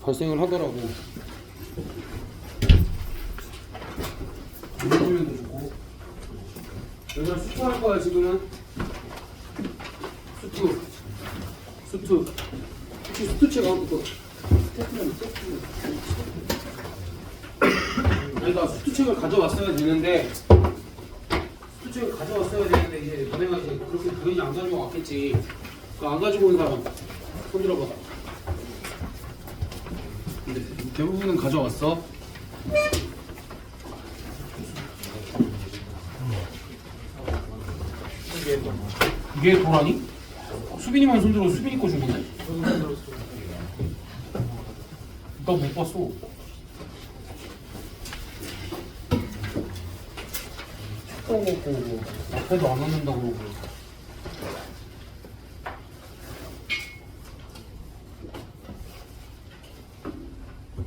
발생을 하더라고. 이러면도 좋고. 여기가 수투할 거야 지금은. 수투. 혹시 수투체가 또 스태프는 그러니까 수투책을 가져왔어야 되는데 이제 너네가 이제 그렇게 당연히 안 가지고 왔겠지. 안 가지고 온 사람 손 들어봐. 근데 대부분은 가져왔어. 이게 도라니? 수빈이만 손 들어. 수빈이 거 준 건데? 나 못 봤어. 책도 먹고 앞에도 안 넣는다고 그러고.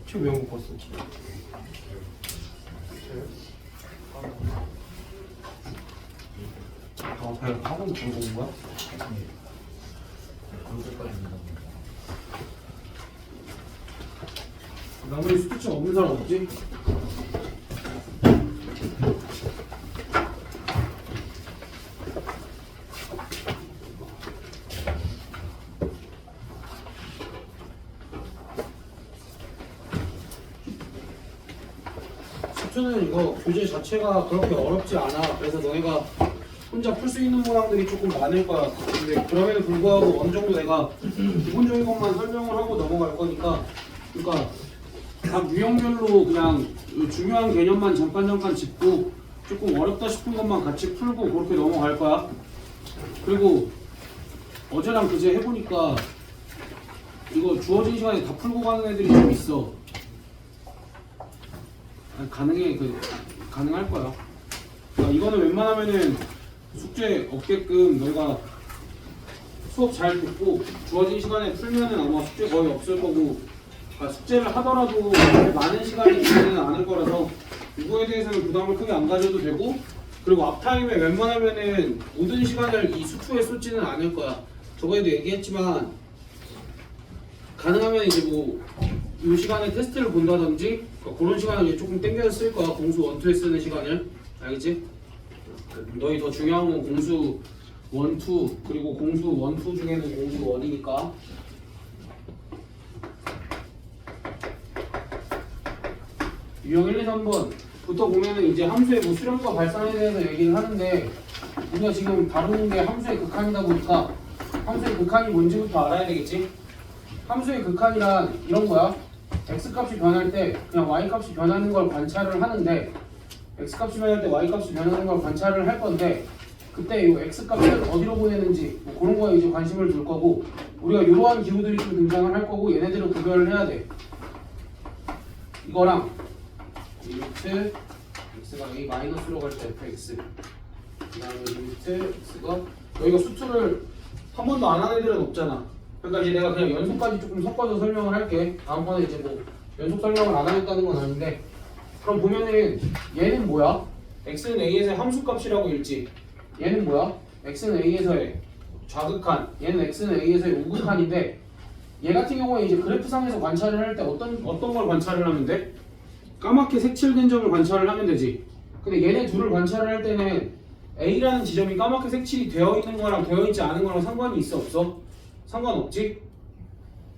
책 왜 못 봤어? 배 학원 들고 온 거야? 나머지 수트책 없는 사람 없지? 수트는 이거 교재 자체가 그렇게 어렵지 않아. 그래서 너희가 혼자 풀 수 있는 문항들이 조금 많을 거야. 근데 그럼에도 불구하고 어느 정도 내가 기본적인 것만 설명을 하고 넘어갈 거니까, 그러니까 각 유형별로 그냥 중요한 개념만 잠깐 짚고 조금 어렵다 싶은 것만 같이 풀고 그렇게 넘어갈 거야. 그리고 어제랑 그제 해보니까 이거 주어진 시간에 다 풀고 가는 애들이 좀 있어. 가능할 거야. 그러니까 이거는 웬만하면은 숙제 없게끔 너희가 수업 잘 듣고 주어진 시간에 풀면은 아마 숙제 거의 없을 거고, 그러니까 숙제를 하더라도 많은 시간이 지지는 않을 거라서 이거에 대해서는 부담을 크게 안 가져도 되고, 그리고 앞타임에 웬만하면은 모든 시간을 이 수투에 쏟지는 않을 거야. 저번에도 얘기했지만 가능하면 이제 뭐 이 시간에 테스트를 본다든지 그런 시간을 이제 조금 땡겨서 쓸 거야. 공수 원투에 쓰는 시간을. 알겠지? 너희 더 중요한 건 공수 원투, 그리고 공수 원투 중에는 공수 원이니까. 유형 1, 2, 3번부터 보면은 이제 함수의 뭐 수렴과 발산에 대해서 얘기를 하는데, 우리가 지금 다루는 게 함수의 극한이다 보니까 함수의 극한이 뭔지부터 알아야 되겠지? 함수의 극한이란 이런 거야. x값이 변할 때 그냥 y값이 변하는 걸 관찰을 하는데, x값이 변할 때 y값이 변하는 걸 관찰을 할 건데, 그때 이 x값을 어디로 보내는지 뭐 그런 거에 이제 관심을 둘 거고, 우리가 이러한 기호들이 좀 등장을 할 거고, 얘네들을 구별을 해야 돼. 이거랑 리미트 x가 a 마이너스로 갈 때 fx, 그 다음에 리미트 x가, 여기가 수투를 한 번도 안 한 애들은 없잖아. 그러니까 이제 내가 그냥 연속까지 조금 섞어서 설명을 할게. 다음번에 이제 뭐 연속 설명을 안 하겠다는 건 아닌데, 그럼 보면은 얘는 뭐야? x는 a에서의 함수값이라고 읽지. 얘는 뭐야? x는 a에서의 좌극한, 얘는 x는 a에서의 우극한인데, 얘 같은 경우에 이제 그래프상에서 관찰을 할 때 어떤 걸 관찰을 하면 돼? 까맣게 색칠된 점을 관찰을 하면 되지. 근데 얘네 둘을 관찰을 할 때는 a라는 지점이 까맣게 색칠이 되어 있는 거랑 되어 있지 않은 거랑 상관이 있어 없어? 상관없지?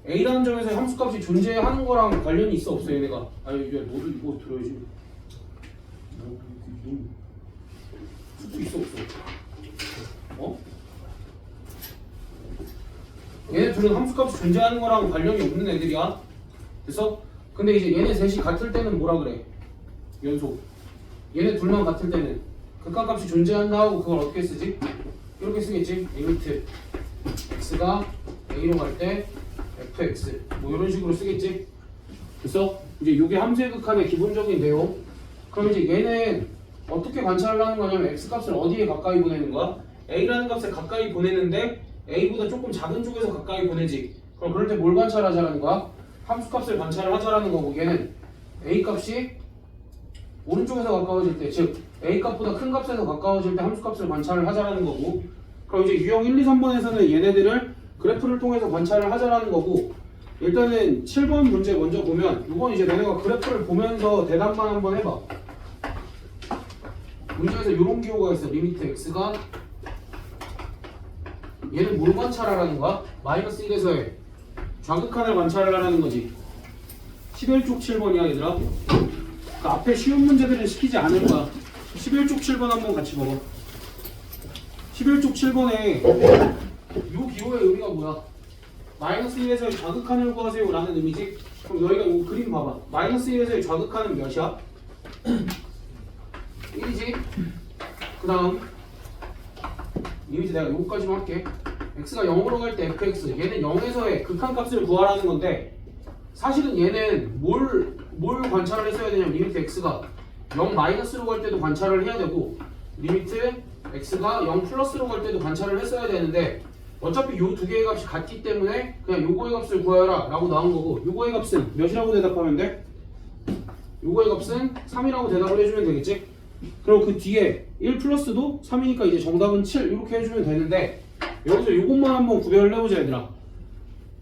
a라는 점에서 함수값이 존재하는 거랑 관련이 있어 없어 얘네가? 아니 이제 너도 이거 들어야지. 수도 있어 없어? 어? 얘네 둘은 함수값이 존재하는 거랑 관련이 없는 애들이야. 그래서 근데 이제 얘네 셋이 같을 때는 뭐라 그래? 연속. 얘네 둘만 같을 때는 극한값이 존재한다 하고 그걸 어떻게 쓰지? 이렇게 쓰겠지? 리미트 x가 a로 갈 때 fx 뭐 이런 식으로 쓰겠지? 그래서 이제 이게 함수의 극한의 기본적인 내용. 그럼 이제 얘는 어떻게 관찰을 하는 거냐면 x값을 어디에 가까이 보내는 거야? a라는 값에 가까이 보내는데 a보다 조금 작은 쪽에서 가까이 보내지. 그럼 그럴 때 뭘 관찰하자라는 거야? 함수값을 관찰을 하자라는 거고, 얘는 a값이 오른쪽에서 가까워질 때, 즉 a값보다 큰 값에서 가까워질 때 함수값을 관찰을 하자라는 거고, 그럼 이제 유형 1, 2, 3번에서는 얘네들을 그래프를 통해서 관찰을 하자라는 거고, 일단은 7번 문제 먼저 보면 이건 이제 너네가 그래프를 보면서 대답만 한번 해봐. 문제에서 이런 기호가 있어. 리미트 x가 얘는 뭘 관찰하라는 거야? 마이너스 1에서의 좌극한을 관찰하라는 거지. 11쪽 7번이야 얘들아. 그 앞에 쉬운 문제들은 시키지 않을 거야. 11쪽 7번 한번 같이 봐봐. 11쪽 7번에 이 기호의 의미가 뭐야? 마이너스 1에서의 좌극한을 구하세요 라는 의미지? 그럼 너희가 이 그림 봐봐. 마이너스 1에서의 좌극한은 몇이야? 1이지? 그 다음 리미트 내가 요거까지만 할게. x가 0으로 갈 때 fx 얘는 0에서의 극한값을 구하라는 건데 사실은 얘는 뭘 관찰을 했어야 되냐면 리미트 x가 0 마이너스로 갈 때도 관찰을 해야 되고 리미트 x가 0 플러스로 갈 때도 관찰을 했어야 되는데 어차피 요 두 개의 값이 같기 때문에 그냥 요거의 값을 구하라 라고 나온 거고 요거의 값은 몇이라고 대답하면 돼? 요거의 값은 3이라고 대답을 해주면 되겠지? 그리고 그 뒤에 1 플러스도 3이니까 이제 정답은 7 이렇게 해주면 되는데 여기서 요것만 한번 구별을 해보자 얘들아.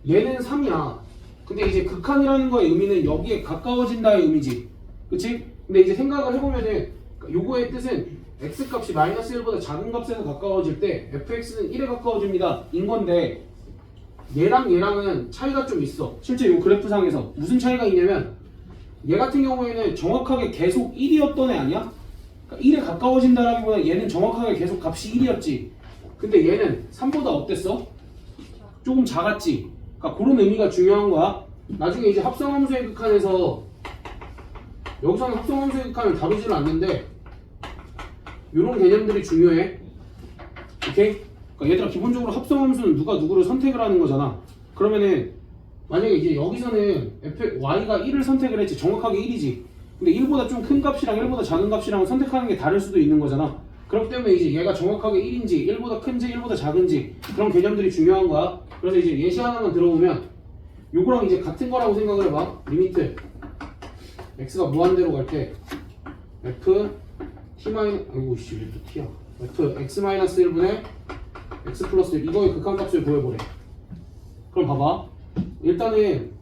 얘는 3이야. 근데 이제 극한이라는 거의 의미는 여기에 가까워진다의 의미지. 그치? 근데 이제 생각을 해보면은 요거의 뜻은 x값이 마이너스 1보다 작은 값에서 가까워질 때 fx는 1에 가까워집니다 인 건데 얘랑 얘랑은 차이가 좀 있어. 실제 요 그래프상에서 무슨 차이가 있냐면 얘 같은 경우에는 정확하게 계속 1이었던 애 아니야? 그러니까 1에 가까워진다라기보다 얘는 정확하게 계속 값이 1이었지. 근데 얘는 3보다 어땠어? 조금 작았지. 그러니까 그런 의미가 중요한 거야. 나중에 이제 합성함수의 극한에서 여기서는 합성함수의 극한을 다루지는 않는데 이런 개념들이 중요해. 오케이? 그러니까 얘들아 기본적으로 합성함수는 누가 누구를 선택을 하는 거잖아. 그러면은 만약에 이제 여기서는 y가 1을 선택을 했지. 정확하게 1이지. 근데 1보다 좀 큰 값이랑 1보다 작은 값이랑 선택하는 게 다를 수도 있는 거잖아. 그렇기 때문에 이제 얘가 정확하게 1인지 1보다 큰지 1보다 작은지 그런 개념들이 중요한 거야. 그래서 이제 예시 하나만 들어보면 요거랑 이제 같은 거라고 생각을 해봐. 리미트 x가 무한대로 갈 때 f t 마이너스 아이고 씨 왜 또 t야 f x 마이너스 1분의 x 플러스 1 이거의 극한값을 구해보래. 그럼 봐봐. 일단은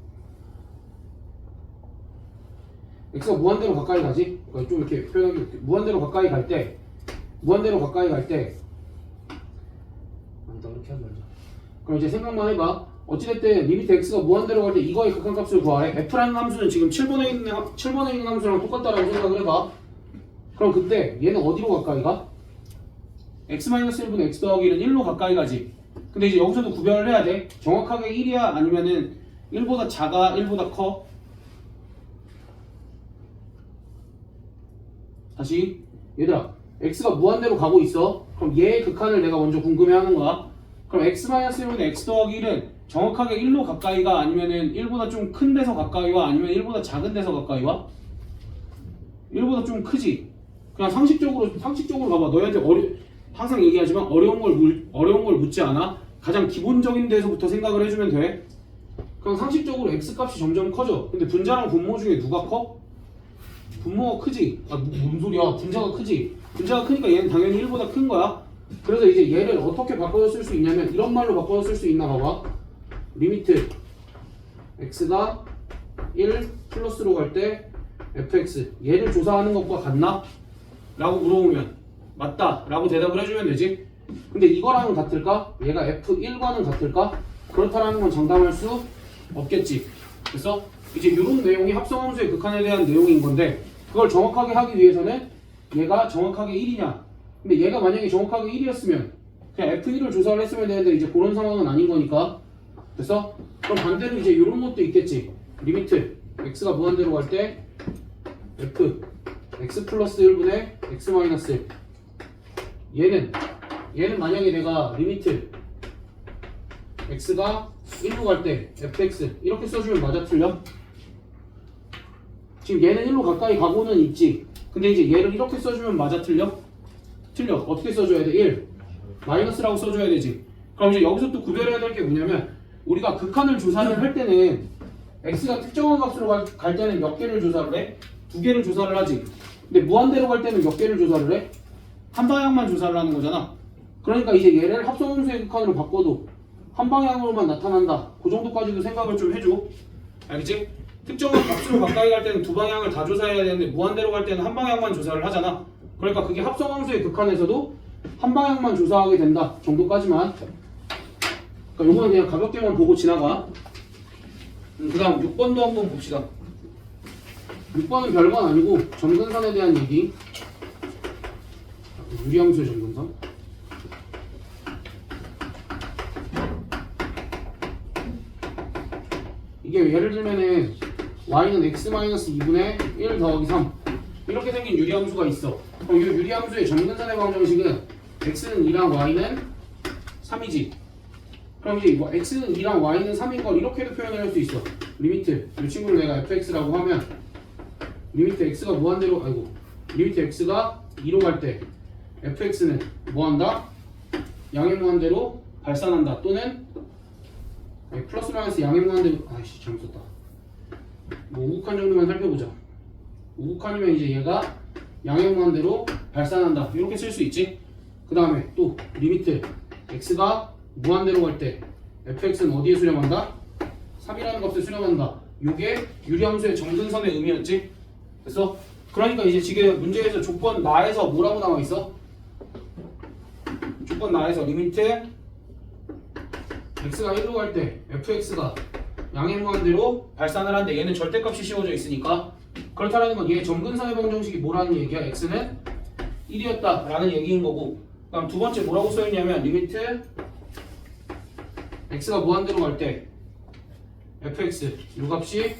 x가 무한대로 가까이 가지? 그러니까 좀 이렇게 표현하기 무한대로 가까이 갈 때 아니다 이렇게 하지 말자. 그럼 이제 생각만 해봐. 어찌됐든 리미트 x가 무한대로 갈 때 이거의 극한값을 구하래. f라는 함수는 지금 7번에 있는 함수랑 똑같다라고 생각을 해봐. 그럼 그때 얘는 어디로 가까이 가? x-1분의 x 더하기 1은 1로 가까이 가지. 근데 이제 여기서도 구별을 해야 돼. 정확하게 1이야 아니면은 1보다 작아 1보다 커? 다시 얘들아 x가 무한대로 가고 있어. 그럼 얘의 극한을 내가 먼저 궁금해하는 거야. 그럼 x-1분의 x 더하기 1은 정확하게 1로 가까이 가 아니면은 1보다 좀 큰 데서 가까이 와 아니면 1보다 작은 데서 가까이 와? 1보다 좀 크지. 그냥 상식적으로 봐봐. 너희한테 항상 얘기하지만 어려운 걸 묻지 않아. 가장 기본적인 데서부터 생각을 해주면 돼. 그럼 상식적으로 x 값이 점점 커져. 근데 분자랑 분모 중에 누가 커? 분모가 크지. 뭔 소리야? 분자가 크지. 분자가 크니까 얘는 당연히 1보다 큰 거야. 그래서 이제 얘를 어떻게 바꿔서 쓸 수 있냐면 이런 말로 바꿔서 쓸 수 있나 봐봐. 리미트 x가 1 플러스로 갈 때 fx 얘를 조사하는 것과 같나? 라고 물어보면 맞다 라고 대답을 해주면 되지. 근데 이거랑은 같을까? 얘가 f1과는 같을까? 그렇다라는 건 장담할 수 없겠지. 그래서 이제 이런 내용이 합성함수의 극한에 대한 내용인 건데 그걸 정확하게 하기 위해서는 얘가 정확하게 1이냐. 근데 얘가 만약에 정확하게 1이었으면 그냥 f1을 조사를 했으면 되는데 이제 그런 상황은 아닌 거니까. 그래서 그럼 반대로 이제 이런 것도 있겠지. 리미트 x가 무한대로 갈 때 f x 플러스 1분의 x 마이너스 1 얘는 만약에 내가 리미트 x가 1로 갈 때 fx 이렇게 써주면 맞아 틀려? 지금 얘는 1로 가까이 가고는 있지. 근데 이제 얘를 이렇게 써주면 맞아 틀려? 틀려. 어떻게 써줘야 돼? 1 마이너스라고 써줘야 되지. 그럼 이제 여기서 또 구별해야 될 게 뭐냐면 우리가 극한을 조사를 할 때는 x가 특정한 값으로 갈 때는 몇 개를 조사를 해? 2개를 조사를 하지. 근데 무한대로 갈 때는 몇 개를 조사를 해? 한 방향만 조사를 하는 거잖아. 그러니까 이제 얘를 합성함수의 극한으로 바꿔도 한 방향으로만 나타난다. 그 정도까지도 생각을 좀 해줘. 알겠지? 특정한 값으로 가까이 갈 때는 두 방향을 다 조사해야 되는데 무한대로 갈 때는 한 방향만 조사를 하잖아. 그러니까 그게 합성함수의 극한에서도 한 방향만 조사하게 된다 정도까지만. 그러니까 요거는 그냥 가볍게만 보고 지나가. 그 다음 6번도 한번 봅시다. 6번은 별건 아니고 점근선에 대한 얘기. 유리함수의 점근선. 이게 예를 들면은 y는 x-2분의 1 더하기 3 이렇게 생긴 유리함수가 있어. 그럼 이 유리함수의 점근선의 방정식은 x는 2랑 y는 3이지. 그럼 이제 뭐 x는 2랑 y는 3인 걸 이렇게도 표현을 할 수 있어. 리미트 이 친구를 내가 fx라고 하면 리미트 x가 무한대로 리미트 x가 2로 갈 때 fx는 뭐한다? 양의 무한대로 발산한다. 또는 플러스 마이너스 양의 무한대로 잘못 썼다. 뭐 우극한 정도만 살펴보자. 우극한이면 이제 얘가 양의 무한대로 발산한다. 이렇게 쓸 수 있지. 그 다음에 또 리미트 x가 무한대로 갈 때 fx는 어디에 수렴한다? 3이라는 값에 수렴한다. 요게 유리함수의 점근선의 의미였지. 됐어? 그러니까 이제 지금 문제에서 조건 나에서 뭐라고 나와 있어? 조건 나에서 리미트 x가 1로 갈 때 fx가 양의 무한대로 발산을 하는데 얘는 절대값이 씌워져 있으니까 그렇다라는 건 얘 점근선의 방정식이 뭐라는 얘기야? x는 1이었다 라는 얘기인 거고. 그다음 두 번째 뭐라고 써있냐면 리미트 x가 무한대로 갈 때 fx 요 값이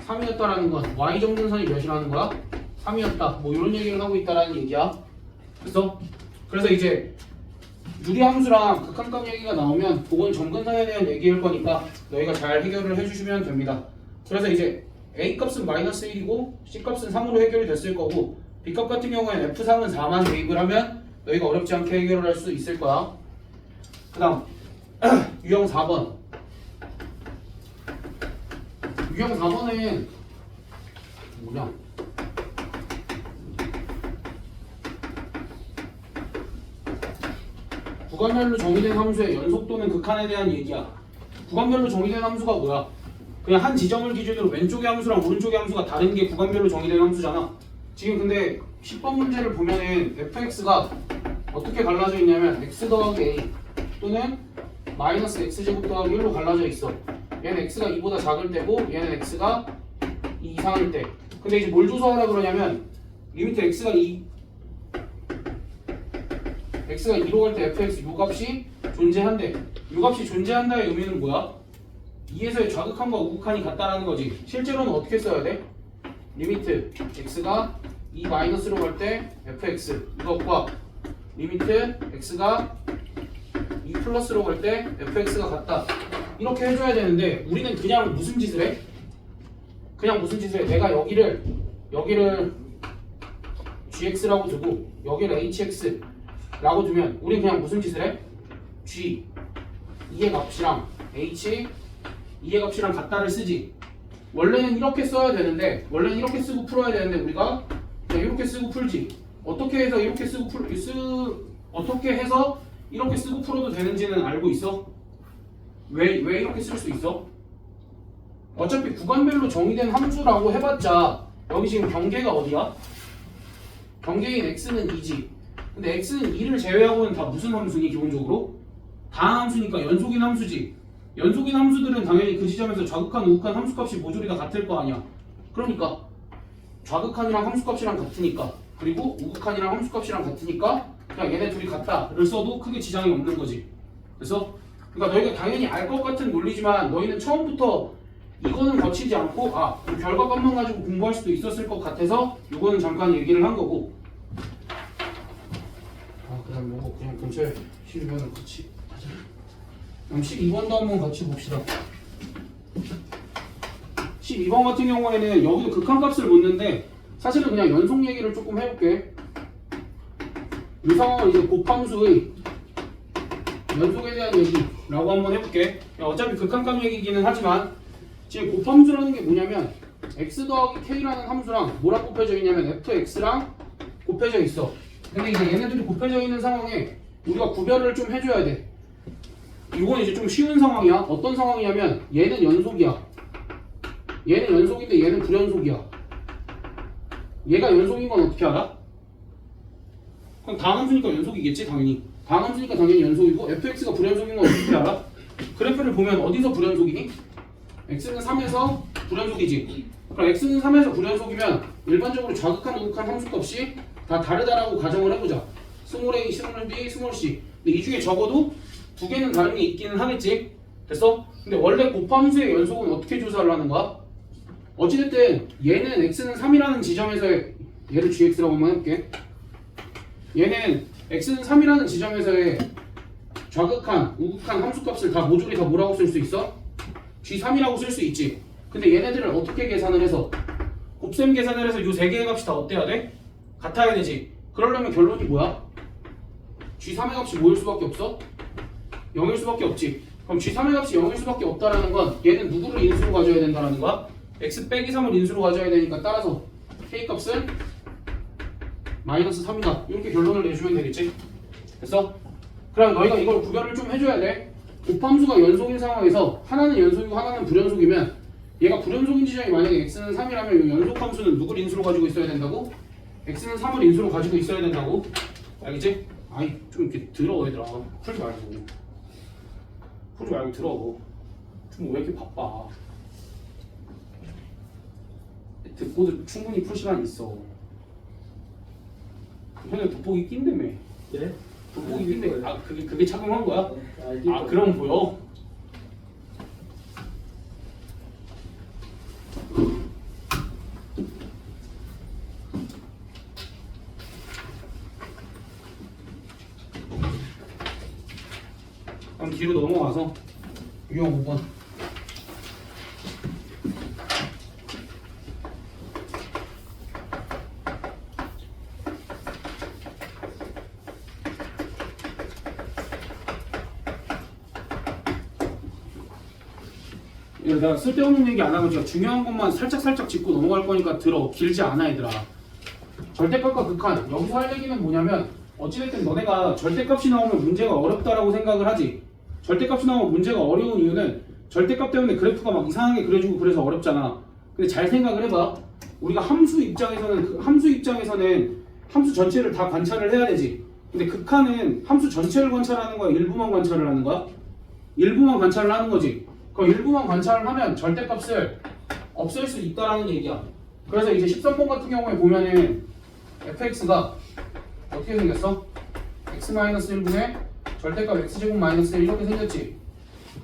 3이었다라는 건 y 점근선이 몇이라는 거야? 3이었다. 뭐 이런 얘기를 하고 있다라는 얘기야. 그래서 이제 유리함수랑 극한값 얘기가 나오면 그건 점근선에 대한 얘기일 거니까 너희가 잘 해결을 해주시면 됩니다. 그래서 이제 A값은 마이너스 1이고 C값은 3으로 해결이 됐을 거고 B값 같은 경우에는 F3은 4만 대입을 하면 너희가 어렵지 않게 해결을 할 수 있을 거야. 그 다음 유형 4번. 유형 4번은 뭐냐? 구간별로 정의된 함수의 연속도는 극한에 대한 얘기야. 구간별로 정의된 함수가 뭐야? 그냥 한 지점을 기준으로 왼쪽의 함수랑 오른쪽의 함수가 다른 게 구간별로 정의된 함수잖아. 지금 근데 10번 문제를 보면은 fx가 어떻게 갈라져 있냐면 x 더하기 a 또는 마이너스 x제곱 더하기 1로 갈라져 있어. 얘는 x가 2보다 작을 때고 얘는 x가 2 이상일 때. 근데 이제 뭘 조사하라 그러냐면 리미트 x가 2로 갈 때 fx 요 값이 존재한대. 요 값이 존재한다의 의미는 뭐야? 2에서의 좌극한과 우극한이 같다라는 거지. 실제로는 어떻게 써야 돼? 리미트 x가 2 마이너스로 갈 때 fx 이것과 리미트 x가 2 플러스로 갈 때 fx가 같다. 이렇게 해줘야 되는데 우리는 그냥 무슨 짓을 해? 내가 여기를 gx라고 두고 여기를 hx라고 두면 우린 그냥 무슨 짓을 해? g 2의 값이랑 h 2의 값이랑 같다를 쓰지. 원래는 이렇게 써야 되는데 원래는 이렇게 쓰고 풀어야 되는데 우리가 그냥 이렇게 쓰고 풀지. 어떻게 해서 이렇게 쓰고 풀어도 되는지는 알고 있어? 왜 이렇게 쓸 수 있어? 어차피 구간별로 정의된 함수라고 해봤자 여기 지금 경계가 어디야? 경계인 x는 2지. 근데 x는 2를 제외하고는 다 무슨 함수니 기본적으로? 다함수니까 연속인 함수지. 연속인 함수들은 당연히 그 지점에서 좌극한, 우극한 함수값이 모조리 다 같을 거 아니야. 그러니까 좌극한이랑 함수값이랑 같으니까 그리고 우극한이랑 함수값이랑 같으니까 그냥 얘네 둘이 같다를 써도 크게 지장이 없는 거지. 그래서 그러니까 너희가 당연히 알 것 같은 논리지만 너희는 처음부터 이거는 거치지 않고 결과값만 가지고 공부할 수도 있었을 것 같아서 이거는 잠깐 얘기를 한 거고. 그다음 뭐 그냥 근처에 싫으면 같이 하자. 그럼 12번도 한번 같이 봅시다. 12번 같은 경우에는 여기도 극한값을 묻는데 사실은 그냥 연속 얘기를 조금 해볼게. 이 상황은 이제 곱함수의 연속에 대한 얘기라고 한번 해볼게. 어차피 극한값 얘기기는 하지만 지금 곱함수라는 게 뭐냐면 x 더하기 k라는 함수랑 뭐랑 곱해져 있냐면 fx랑 곱해져 있어. 근데 이제 얘네들이 곱해져 있는 상황에 우리가 구별을 좀 해줘야 돼. 이건 이제 좀 쉬운 상황이야. 어떤 상황이냐면 얘는 연속이야. 얘는 연속인데 얘는 불연속이야. 얘가 연속인 건 어떻게 알아? 그럼 다함수니까 연속이겠지 당연히. 다함수니까 당연히 연속이고 fx가 불연속인 건 어떻게 알아? 그래프를 보면 어디서 불연속이니? x는 3에서 불연속이지. 그럼 x는 3에서 불연속이면 일반적으로 좌극한 우극한 함수값이 다 다르다라고 가정을 해보자. 스몰 a, 스몰 b, 스몰 c. 근데 이 중에 적어도 두 개는 다른 게 있기는 하겠지. 됐어? 근데 원래 곱함수의 연속은 어떻게 조사를 하는 거야? 어찌됐든 얘는 x는 3이라는 지점에서 얘를 gx라고 한번 해볼게. 얘는 x는 3이라는 지점에서의 좌극한, 우극한 함수값을 다 모조리 다 뭐라고 쓸 수 있어? g3이라고 쓸 수 있지. 근데 얘네들을 어떻게 계산을 해서 곱셈 계산을 해서 이 세 개의 값이 다 어때야 돼? 같아야 되지. 그러려면 결론이 뭐야? g3의 값이 뭐일 수밖에 없어? 0일 수밖에 없지. 그럼 g3의 값이 0일 수밖에 없다라는 건 얘는 누구를 인수로 가져야 된다는 거야? x 빼기 3을 인수로 가져야 되니까 따라서 k 값은 마이너스 3이다. 이렇게 결론을 내주면 되겠지. 됐어? 그럼 너희가 이걸 구별을 좀 해줘야 돼. 곱함수가 연속인 상황에서 하나는 연속이고 하나는 불연속이면 얘가 불연속인 지점이 만약에 x는 3이라면 이 연속함수는 누굴 인수로 가지고 있어야 된다고? x는 3을 인수로 가지고 있어야 된다고. 알겠지? 아이 좀 이렇게 들어 얘들아. 풀지 말고. 풀지 말고 들어. 좀 왜 이렇게 바빠. 듣고도 충분히 풀 시간이 있어. 현재 돋보기 낀다며. 네? 돋보기 낀대. 아 그게 착용한 거야? 알겠어요. 아 그럼 보여. 그럼 뒤로 넘어가서 유형 5번. 내가 쓸데없는 얘기 안 하고 제가 중요한 것만 살짝 짚고 넘어갈 거니까 들어. 길지 않아 얘들아. 절대값과 극한. 여기서 할 얘기는 뭐냐면 어찌됐든 너네가 절대값이 나오면 문제가 어렵다라고 생각을 하지. 절대값이 나오면 문제가 어려운 이유는 절대값 때문에 그래프가 막 이상하게 그려지고 그래서 어렵잖아. 근데 잘 생각을 해봐. 우리가 함수 입장에서는 함수 전체를 다 관찰을 해야 되지. 근데 극한은 함수 전체를 관찰하는 거야? 일부만 관찰을 하는 거야? 일부만 관찰을 하는 거지. 그럼 일부만 관찰을 하면 절대값을 없앨 수 있다라는 얘기야. 그래서 이제 13번 같은 경우에 보면은 fx가 어떻게 생겼어? x-1분의 절대값 x제곱 마이너스 1 이렇게 생겼지.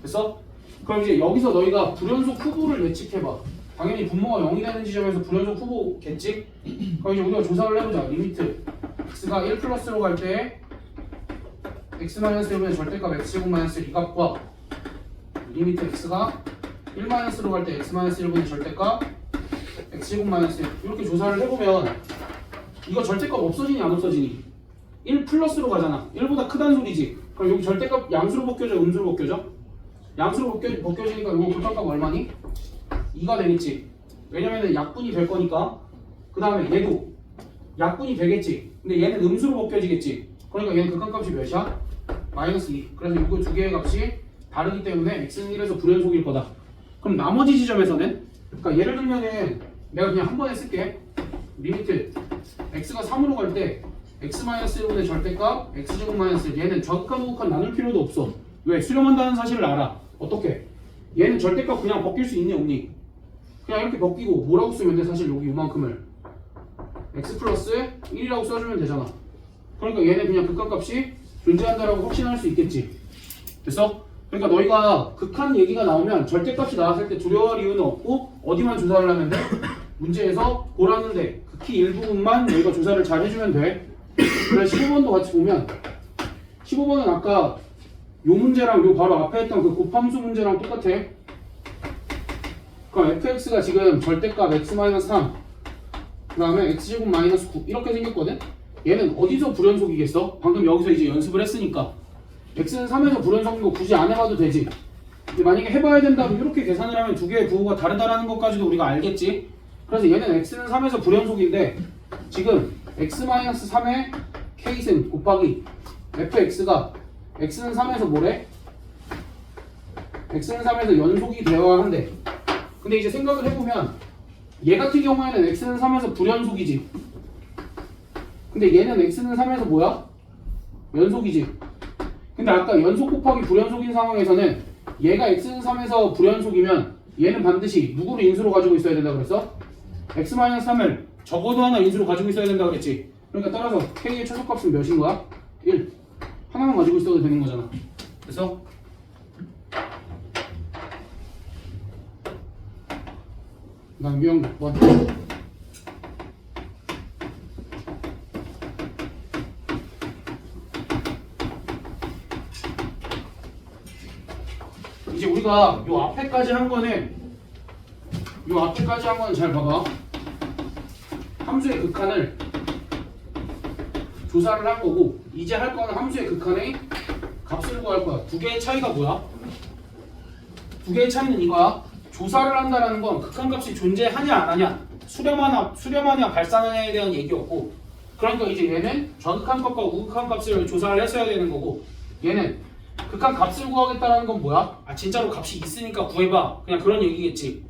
됐어? 그럼 이제 여기서 너희가 불연속 후보를 예측해봐. 당연히 분모가 0이 되는 지점에서 불연속 후보겠지? 그럼 이제 우리가 조사를 해보자. 리미트 x가 1 플러스로 갈 때 x-1분의 절대값 x제곱 마이너스 1 이 값과 리미트 x가 1-로 갈 때 x-1분의 절대값 x제곱 마이너스 1 이렇게 조사를 해보면 이거 절대값 없어지니 안 없어지니? 1 플러스로 가잖아. 1보다 크다는 소리지. 그럼 여기 절대값 양수로 벗겨져 음수로 벗겨져? 양수로 벗겨지니까 이거 극한값 얼마니? 2가 되겠지. 왜냐면은 약분이 될 거니까. 그 다음에 얘도 약분이 되겠지. 근데 얘는 음수로 벗겨지겠지. 그러니까 얘는 극한값이 몇이야? 마이너스 2. 그래서 이거 두 개의 값이 다르기 때문에 x는 1에서 불연속일 거다. 그럼 나머지 지점에서는 그러니까 예를 들면은 내가 그냥 한 번에 쓸게. 리미트 x가 3으로 갈 때 x-1분의 절대값 x제곱 마이너스 1 얘는 좌극한 우극한 나눌 필요도 없어. 왜? 수렴한다는 사실을 알아. 어떻게? 얘는 절대값 그냥 벗길 수 있니 없니? 그냥 이렇게 벗기고 뭐라고 쓰면 돼? 사실 여기 요만큼을 x 플러스 1이라고 써주면 되잖아. 그러니까 얘는 그냥 극한값이 존재한다라고 확신할 수 있겠지. 됐어? 그러니까 너희가 극한 얘기가 나오면 절대값이 나왔을 때 두려워할 이유는 없고 어디만 조사를 하면 돼? 문제에서 보라는데 극히 일부분만 너희가 조사를 잘 해주면 돼. 그래서 15번도 같이 보면 15번은 아까 요 문제랑 요 바로 앞에 했던 그 곱함수 문제랑 똑같아. 그럼 fx가 지금 절대값 x-3 그 다음에 x제곱 마이너스 9 이렇게 생겼거든? 얘는 어디서 불연속이겠어? 방금 여기서 이제 연습을 했으니까 x는 3에서 불연속인 거 굳이 안 해봐도 되지. 근데 만약에 해봐야 된다면 이렇게 계산을 하면 두 개의 부호가 다르다라는 것까지도 우리가 알겠지. 그래서 얘는 x는 3에서 불연속인데 지금 x-3의 k승 곱하기 fx가 x는 3에서 뭐래? x는 3에서 연속이 되어야 한대. 근데 이제 생각을 해보면 얘 같은 경우에는 x는 3에서 불연속이지. 근데 얘는 x는 3에서 뭐야? 연속이지. 근데 아까 연속 곱하기 불연속인 상황에서는 얘가 x는 3에서 불연속이면 얘는 반드시 누구를 인수로 가지고 있어야 된다 그랬어? x-3을 적어도 하나 인수로 가지고 있어야 된다 그랬지. 그러니까 따라서 k의 최소값은 몇인 거야? 1. 하나만 가지고 있어도 되는 거잖아. 그래서 그다음 유형 6번. 이제 우리가 요 앞에까지 한 거는 잘 봐봐. 함수의 극한을 조사를 한 거고, 이제 할 거는 함수의 극한의 값을 구할 거야. 두 개의 차이가 뭐야? 두 개의 차이는 이거야. 조사를 한다라는 건 극한값이 존재하냐 안 하냐, 수렴하냐 발산하냐에 대한 얘기였고, 그러니까 이제 얘는 좌극한값과 우극한값을 조사를 했어야 되는 거고, 얘는 극한값을 구하겠다라는 건 뭐야? 아 진짜로 값이 있으니까 구해봐, 그냥 그런 얘기겠지.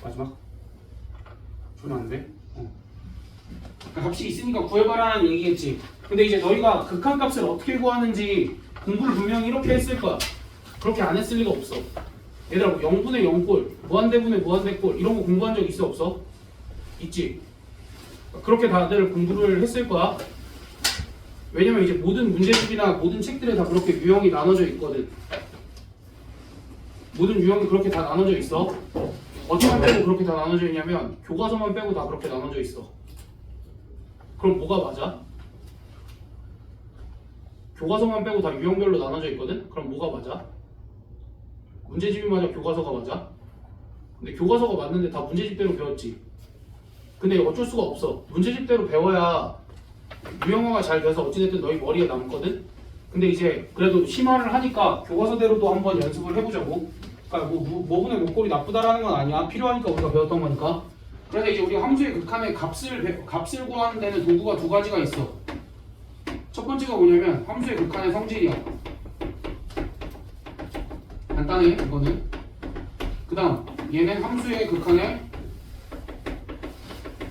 마지막 주면 안 돼? 그러니까 값이 있으니까 구해봐라는 얘기겠지. 근데 이제 너희가 극한값을 어떻게 구하는지 공부를 분명히 이렇게 했을 거야. 그렇게 안 했을 리가 없어. 얘들아 0분의 0꼴, 무한대분의 무한대꼴 이런 거 공부한 적 있어 없어? 있지? 그렇게 다들 공부를 했을 거야. 왜냐면 이제 모든 문제집이나 모든 책들에 다 그렇게 유형이 나눠져 있거든. 모든 유형이 그렇게 다 나눠져 있어. 어디만 빼고 그렇게 다 나눠져 있냐면 교과서만 빼고 다 그렇게 나눠져 있어. 그럼 뭐가 맞아? 교과서만 빼고 다 유형별로 나눠져 있거든? 그럼 뭐가 맞아? 문제집이 맞아? 교과서가 맞아? 근데 교과서가 맞는데 다 문제집대로 배웠지. 근데 어쩔 수가 없어. 문제집대로 배워야 유형화가 잘 돼서 어찌됐든 너희 머리에 남거든? 근데 이제 그래도 심화를 하니까 교과서대로도 한번 연습을 해보자고. 그러니까 뭐분의 뭐꼴이 나쁘다라는 건 아니야. 필요하니까 우리가 배웠던 거니까. 그래서 이제 우리가 함수의 극한의 값을 구하는 데는 도구가 두 가지가 있어. 첫 번째가 뭐냐면 함수의 극한의 성질이야. 간단해 이거는. 그 다음 얘는 함수의 극한의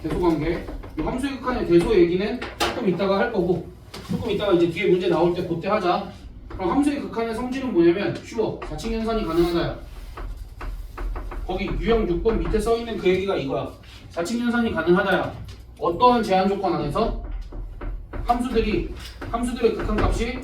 대소관계. 이 함수의 극한의 대소 얘기는 조금 이따가 할 거고, 조금 이따가 이제 뒤에 문제 나올 때 그때 하자. 그럼 함수의 극한의 성질은 뭐냐면 쉬워. 4층 연산이 가능하다야. 거기 유형 6번 밑에 써있는 그 얘기가 이거야. 4층 연산이 가능하다야. 어떠한 제한 조건 안에서 함수들의 극한값이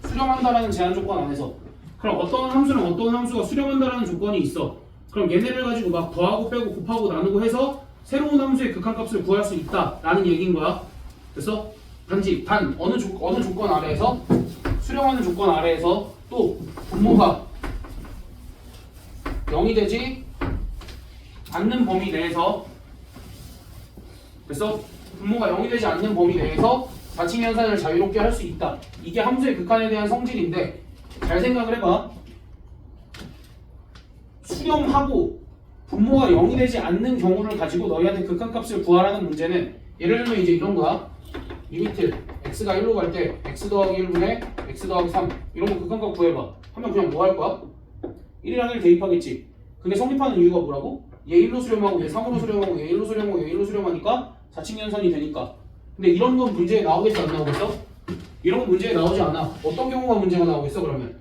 수렴한다라는 제한 조건 안에서. 그럼 어떠한 함수는 어떠한 함수가 수렴한다라는 조건이 있어. 그럼 얘네를 가지고 막 더하고 빼고 곱하고 나누고 해서 새로운 함수의 극한값을 구할 수 있다라는 얘기인 거야. 그래서 단 어느 조건 아래에서, 수렴하는 조건 아래에서 또 분모가 0이 되지 않는 범위 내에서, 그래서 분모가 0이 되지 않는 범위 내에서 4층 연산을 자유롭게 할 수 있다. 이게 함수의 극한에 대한 성질인데, 잘 생각을 해봐. 수렴하고 분모가 0이 되지 않는 경우를 가지고 너희한테 극한값을 구하라는 문제는, 예를 들면 이제 이런 거야. 리미트 x가 1로 갈 때 x 더하기 1분의 x 더하기 3 이런 거 극한값 구해봐. 하면 그냥 뭐 할 거야? 1이랑 1 대입하겠지. 근데 성립하는 이유가 뭐라고? 얘 1로 수렴하고 얘 3으로 수렴하고 얘 1로 수렴하고 얘 1로 수렴하니까 4층 연산이 되니까. 근데 이런 건 문제에 나오겠어 안 나오겠어? 이런 건 문제에 나오지 않아. 어떤 경우가 문제가 나오겠어 그러면?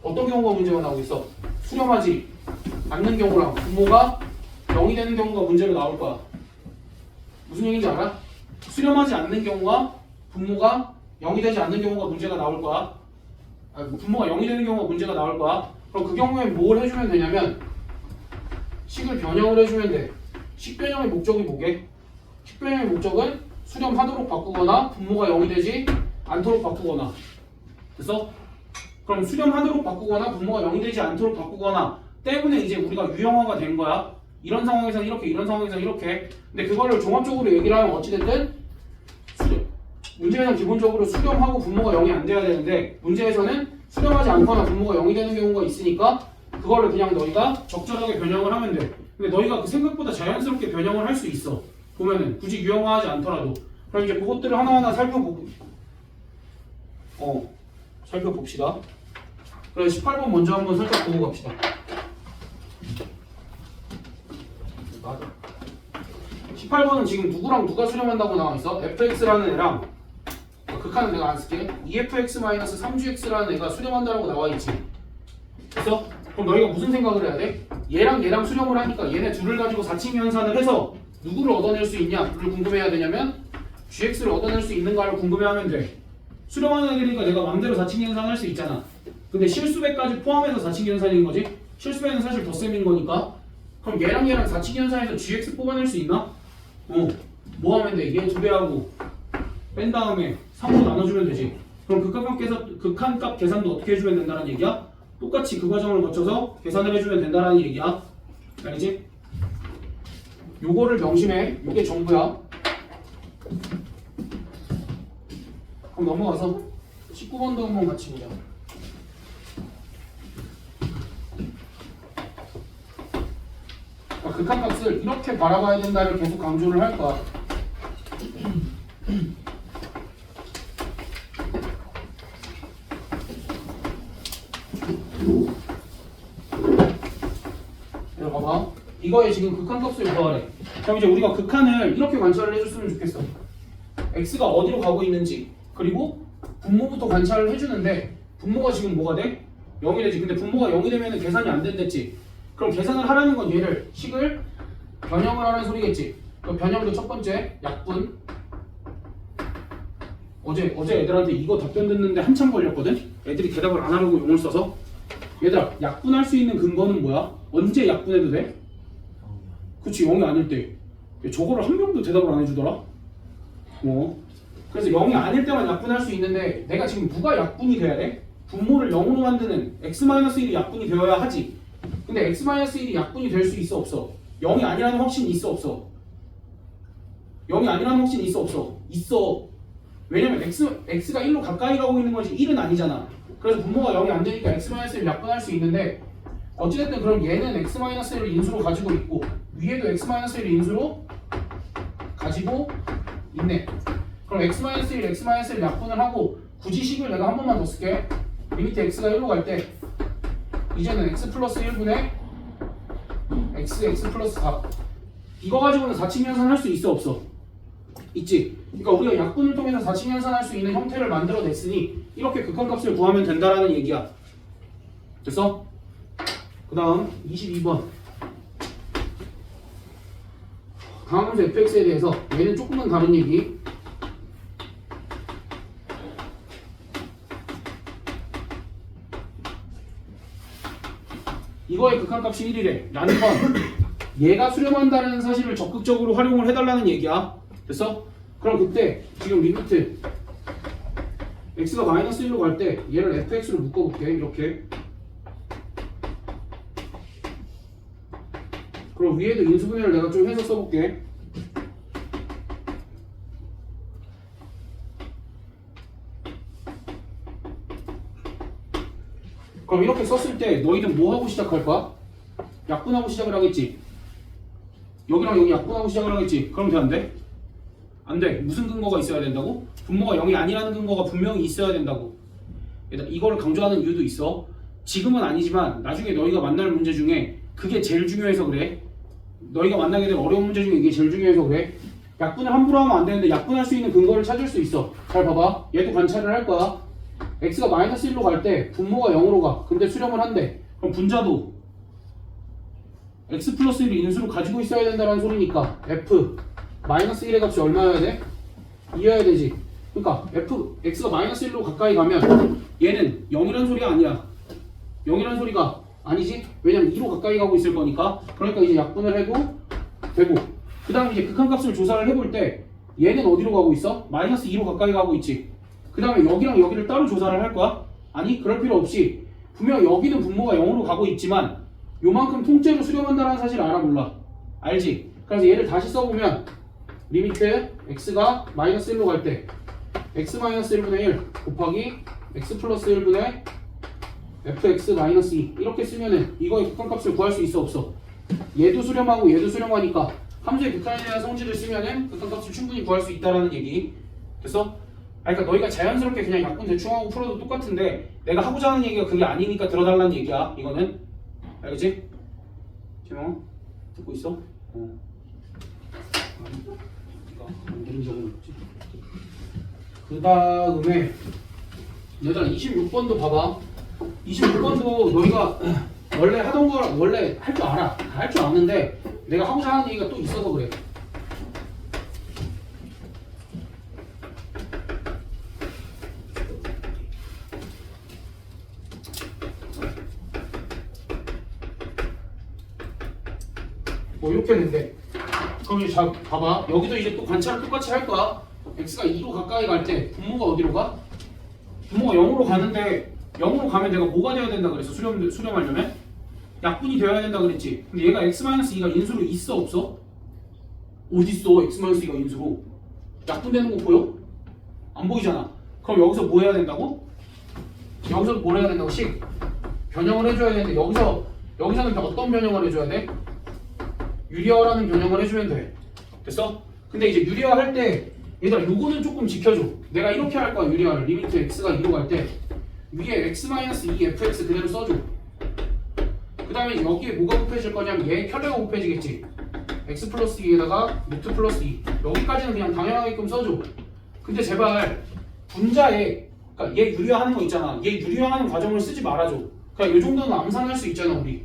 어떤 경우가 문제가 나오겠어? 수렴하지 않는 경우랑 분모가 0이 되는 경우가 문제로 나올 거야. 무슨 얘기인지 알아? 수렴하지 않는 경우와 분모가 0이 되지 않는 경우가 문제가 나올 거야. 분모가 0이 되는 경우가 문제가 나올 거야. 그럼 그 경우에 뭘 해주면 되냐면 식을 변형을 해주면 돼. 식 변형의 목적이 뭐게? 식 변형의 목적은 수렴하도록 바꾸거나 분모가 0이 되지 않도록 바꾸거나. 그래서 그럼 수렴하도록 바꾸거나 분모가 0이 되지 않도록 바꾸거나 때문에 이제 우리가 유형화가 된 거야. 이런 상황에서 이렇게, 이런 상황에서 이렇게. 근데 그거를 종합적으로 얘기를 하면 어찌됐든 문제에서는 기본적으로 수렴하고 분모가 0이 안 돼야 되는데, 문제에서는 수렴하지 않거나 분모가 0이 되는 경우가 있으니까 그거를 그냥 너희가 적절하게 변형을 하면 돼. 근데 너희가 그 생각보다 자연스럽게 변형을 할 수 있어. 보면은 굳이 유형화하지 않더라도. 그럼 이제 그것들을 하나하나 살펴봅시다. 그래서 18번 먼저 한번 살짝 보고 갑시다. 맞아. 18번은 지금 누구랑 누가 수렴한다고 나와 있어? fx라는 애랑 극한은 내가 안 쓸게. 2fx-3gx라는 애가 수렴한다고 나와 있지. 그래서 그럼 너희가 무슨 생각을 해야 돼? 얘랑 얘랑 수렴을 하니까 얘네 둘을 가지고 4층 연산을 해서 누구를 얻어낼 수 있냐를 궁금해야 되냐면 gx를 얻어낼 수 있는가를 궁금해하면 돼. 수렴하는 애들이니까 내가 맘대로 4층 연산할 수 있잖아. 근데 실수배까지 포함해서 4층 연산인 거지? 실수배는 사실 덧셈인 거니까. 그럼 얘랑 얘랑 4층 연산해서 gx 뽑아낼 수 있나? 뭐 하면 돼? 얘 두 배하고 뺀 다음에 3으로 나눠주면 되지. 그럼 극한값 계산도 어떻게 해주면 된다는 얘기야? 똑같이 그 과정을 거쳐서 계산을 해주면 된다는 얘기야. 알겠지? 요거를 명심해. 요게 정보야. 그럼 넘어가서 19번도 한번 같이 보자. 극한값을 이렇게 바라봐야 된다를 계속 강조를 할 거야. 여기 봐봐. 이거에 지금 극한값을 구하래. 그럼 이제 우리가 극한을 이렇게 관찰을 해줬으면 좋겠어. x가 어디로 가고 있는지, 그리고 분모부터 관찰을 해주는데 분모가 지금 뭐가 돼? 0이 되지. 근데 분모가 0이 되면 계산이 안 된댔지. 그럼 계산을 하라는 건 얘를 식을 변형을 하라는 소리겠지. 그럼 변형도 첫 번째 약분. 어제 애들한테 이거 답변 듣는데 한참 걸렸거든. 애들이 대답을 안 하려고 용을 써서. 얘들아, 약분할 수 있는 근거는 뭐야? 언제 약분해도 돼? 그치, 0이 아닐 때. 저거를 한 명도 대답을 안 해주더라. 그래서 0이 아닐 때만 약분할 수 있는데 내가 지금 누가 약분이 돼야 돼? 분모를 0으로 만드는 x-1이 약분이 되어야 하지. 근데 x-1이 약분이 될 수 있어 없어? 0이 아니라는 확신이 있어 없어? 0이 아니라는 확신이 있어 없어? 있어. 왜냐면 x가 1로 가까이 가고 있는 거지 1은 아니잖아. 그래서 분모가 0이 안 되니까 x-1을 약분할 수 있는데 어찌됐든 그럼 얘는 x-1을 인수로 가지고 있고 위에도 x-1을 인수로 가지고 있네. 그럼 x-1, x-1을 약분을 하고 굳이 식을 내가 한 번만 더 쓸게. 리미트 x가 1로 갈 때 이제는 x 플러스 1분의 x 플러스 4 이거 가지고는 4층 연산할 수 있어 없어? 있지. 그러니까 우리가 약분을 통해서 4층 연산할 수 있는 형태를 만들어냈으니 이렇게 극한값을 구하면 된다라는 얘기야. 됐어? 그 다음 22번 강함수 fx에 대해서 얘는 조금은 다른 얘기. 이거의 극한값이 1이래 라는 건 얘가 수렴한다는 사실을 적극적으로 활용을 해달라는 얘기야. 됐어? 그럼 그때 지금 리미트 x가 마이너스 1로 갈 때 얘를 fx로 묶어볼게. 이렇게. 그럼 위에도 인수분해를 내가 좀 해서 써볼게. 그럼 이렇게 썼을 때 너희는 뭐 하고 시작할 거야? 약분하고 시작을 하겠지. 여기랑 여기 약분하고 시작을 하겠지. 그럼 돼 안 돼? 안 돼. 무슨 근거가 있어야 된다고? 분모가 0이 아니라는 근거가 분명히 있어야 된다고. 이거를 강조하는 이유도 있어. 지금은 아니지만 나중에 너희가 만날 문제 중에 그게 제일 중요해서 그래. 너희가 만나게 될 어려운 문제 중에 이게 제일 중요해서 그래. 약분을 함부로 하면 안 되는데 약분할 수 있는 근거를 찾을 수 있어. 잘 봐봐. 얘도 관찰을 할 거야. x가 마이너스 1로 갈 때 분모가 0으로 가. 근데 수렴을 한대. 그럼 분자도 x 플러스 1을 인수로 가지고 있어야 된다는 소리니까 f 마이너스 1의 값이 얼마여야 돼? 2여야 되지. 그러니까 x가 마이너스 1로 가까이 가면 얘는 0이라는 소리가 아니야. 0이라는 소리가 아니지? 왜냐면 2로 가까이 가고 있을 거니까. 그러니까 이제 약분을 해도 되고. 그 다음에 이제 극한값을 조사를 해볼 때 얘는 어디로 가고 있어? 마이너스 2로 가까이 가고 있지. 그 다음에 여기랑 여기를 따로 조사를 할 거야? 아니, 그럴 필요 없이 분명 여기는 분모가 0으로 가고 있지만 요만큼 통째로 수렴한다는 사실을 알아 몰라? 알지? 그래서 얘를 다시 써보면 리미트 x가 마이너스 1로 갈 때 x 마이너스 1분의 1 곱하기 x 플러스 1분의 fx-2 이렇게 쓰면은 이거의 극한값을 구할 수 있어 없어? 얘도 수렴하고 얘도 수렴하니까 함수의 극한에 대한 성질을 쓰면은 극한값을 충분히 구할 수 있다라는 얘기. 그래서 그러니까 너희가 자연스럽게 그냥 약분 대충하고 풀어도 똑같은데 내가 하고자 하는 얘기가 그게 아니니까 들어달라는 얘기야. 이거는 알겠지? 지금 듣고 있어? 안 들은 적은 없지. 그 다음에 얘들아 26번도 봐봐. 26번도 너희가 원래 하던 거 원래 할 줄 알아. 할 줄 아는데 내가 하고자 하는 얘기가 또 있어서 그래. 뭐 이렇게 했는데 그럼 이제 자 봐봐. 여기도 이제 또 관찰을 똑같이 할 거야. x가 2로 가까이 갈 때 분모가 어디로 가? 분모가 0으로 가는데 0으로 가면 내가 뭐가 되어야 된다 그랬어? 수렴하려면? 약분이 되어야 된다 그랬지. 근데 얘가 x-2가 인수로 있어 없어? 어딨어 x-2가 인수로? 약분되는 거 보여? 안 보이잖아. 그럼 여기서 뭐 해야 된다고? 여기서 뭘 해야 된다고? 변형을 해줘야 되는데 여기서는 어떤 변형을 해줘야 돼? 유리화라는 변형을 해주면 돼. 됐어? 근데 이제 유리화 할 때 얘들아 요거는 조금 지켜줘. 내가 이렇게 할 거야. 유리화를 리미트 x가 2로 갈 때 위에 x-2 fx 그대로 써줘. 그 다음에 여기에 뭐가 곱해질 거냐면 얘 혈례가 곱해지겠지. x 플러스 2에다가 루트 플러스 2 여기까지는 그냥 당연하게끔 써줘. 근데 제발 분자에 그러니까 얘 유리화하는 거 있잖아. 얘 유리화하는 과정을 쓰지 말아줘. 그러니까 요 정도는 암산할 수 있잖아 우리.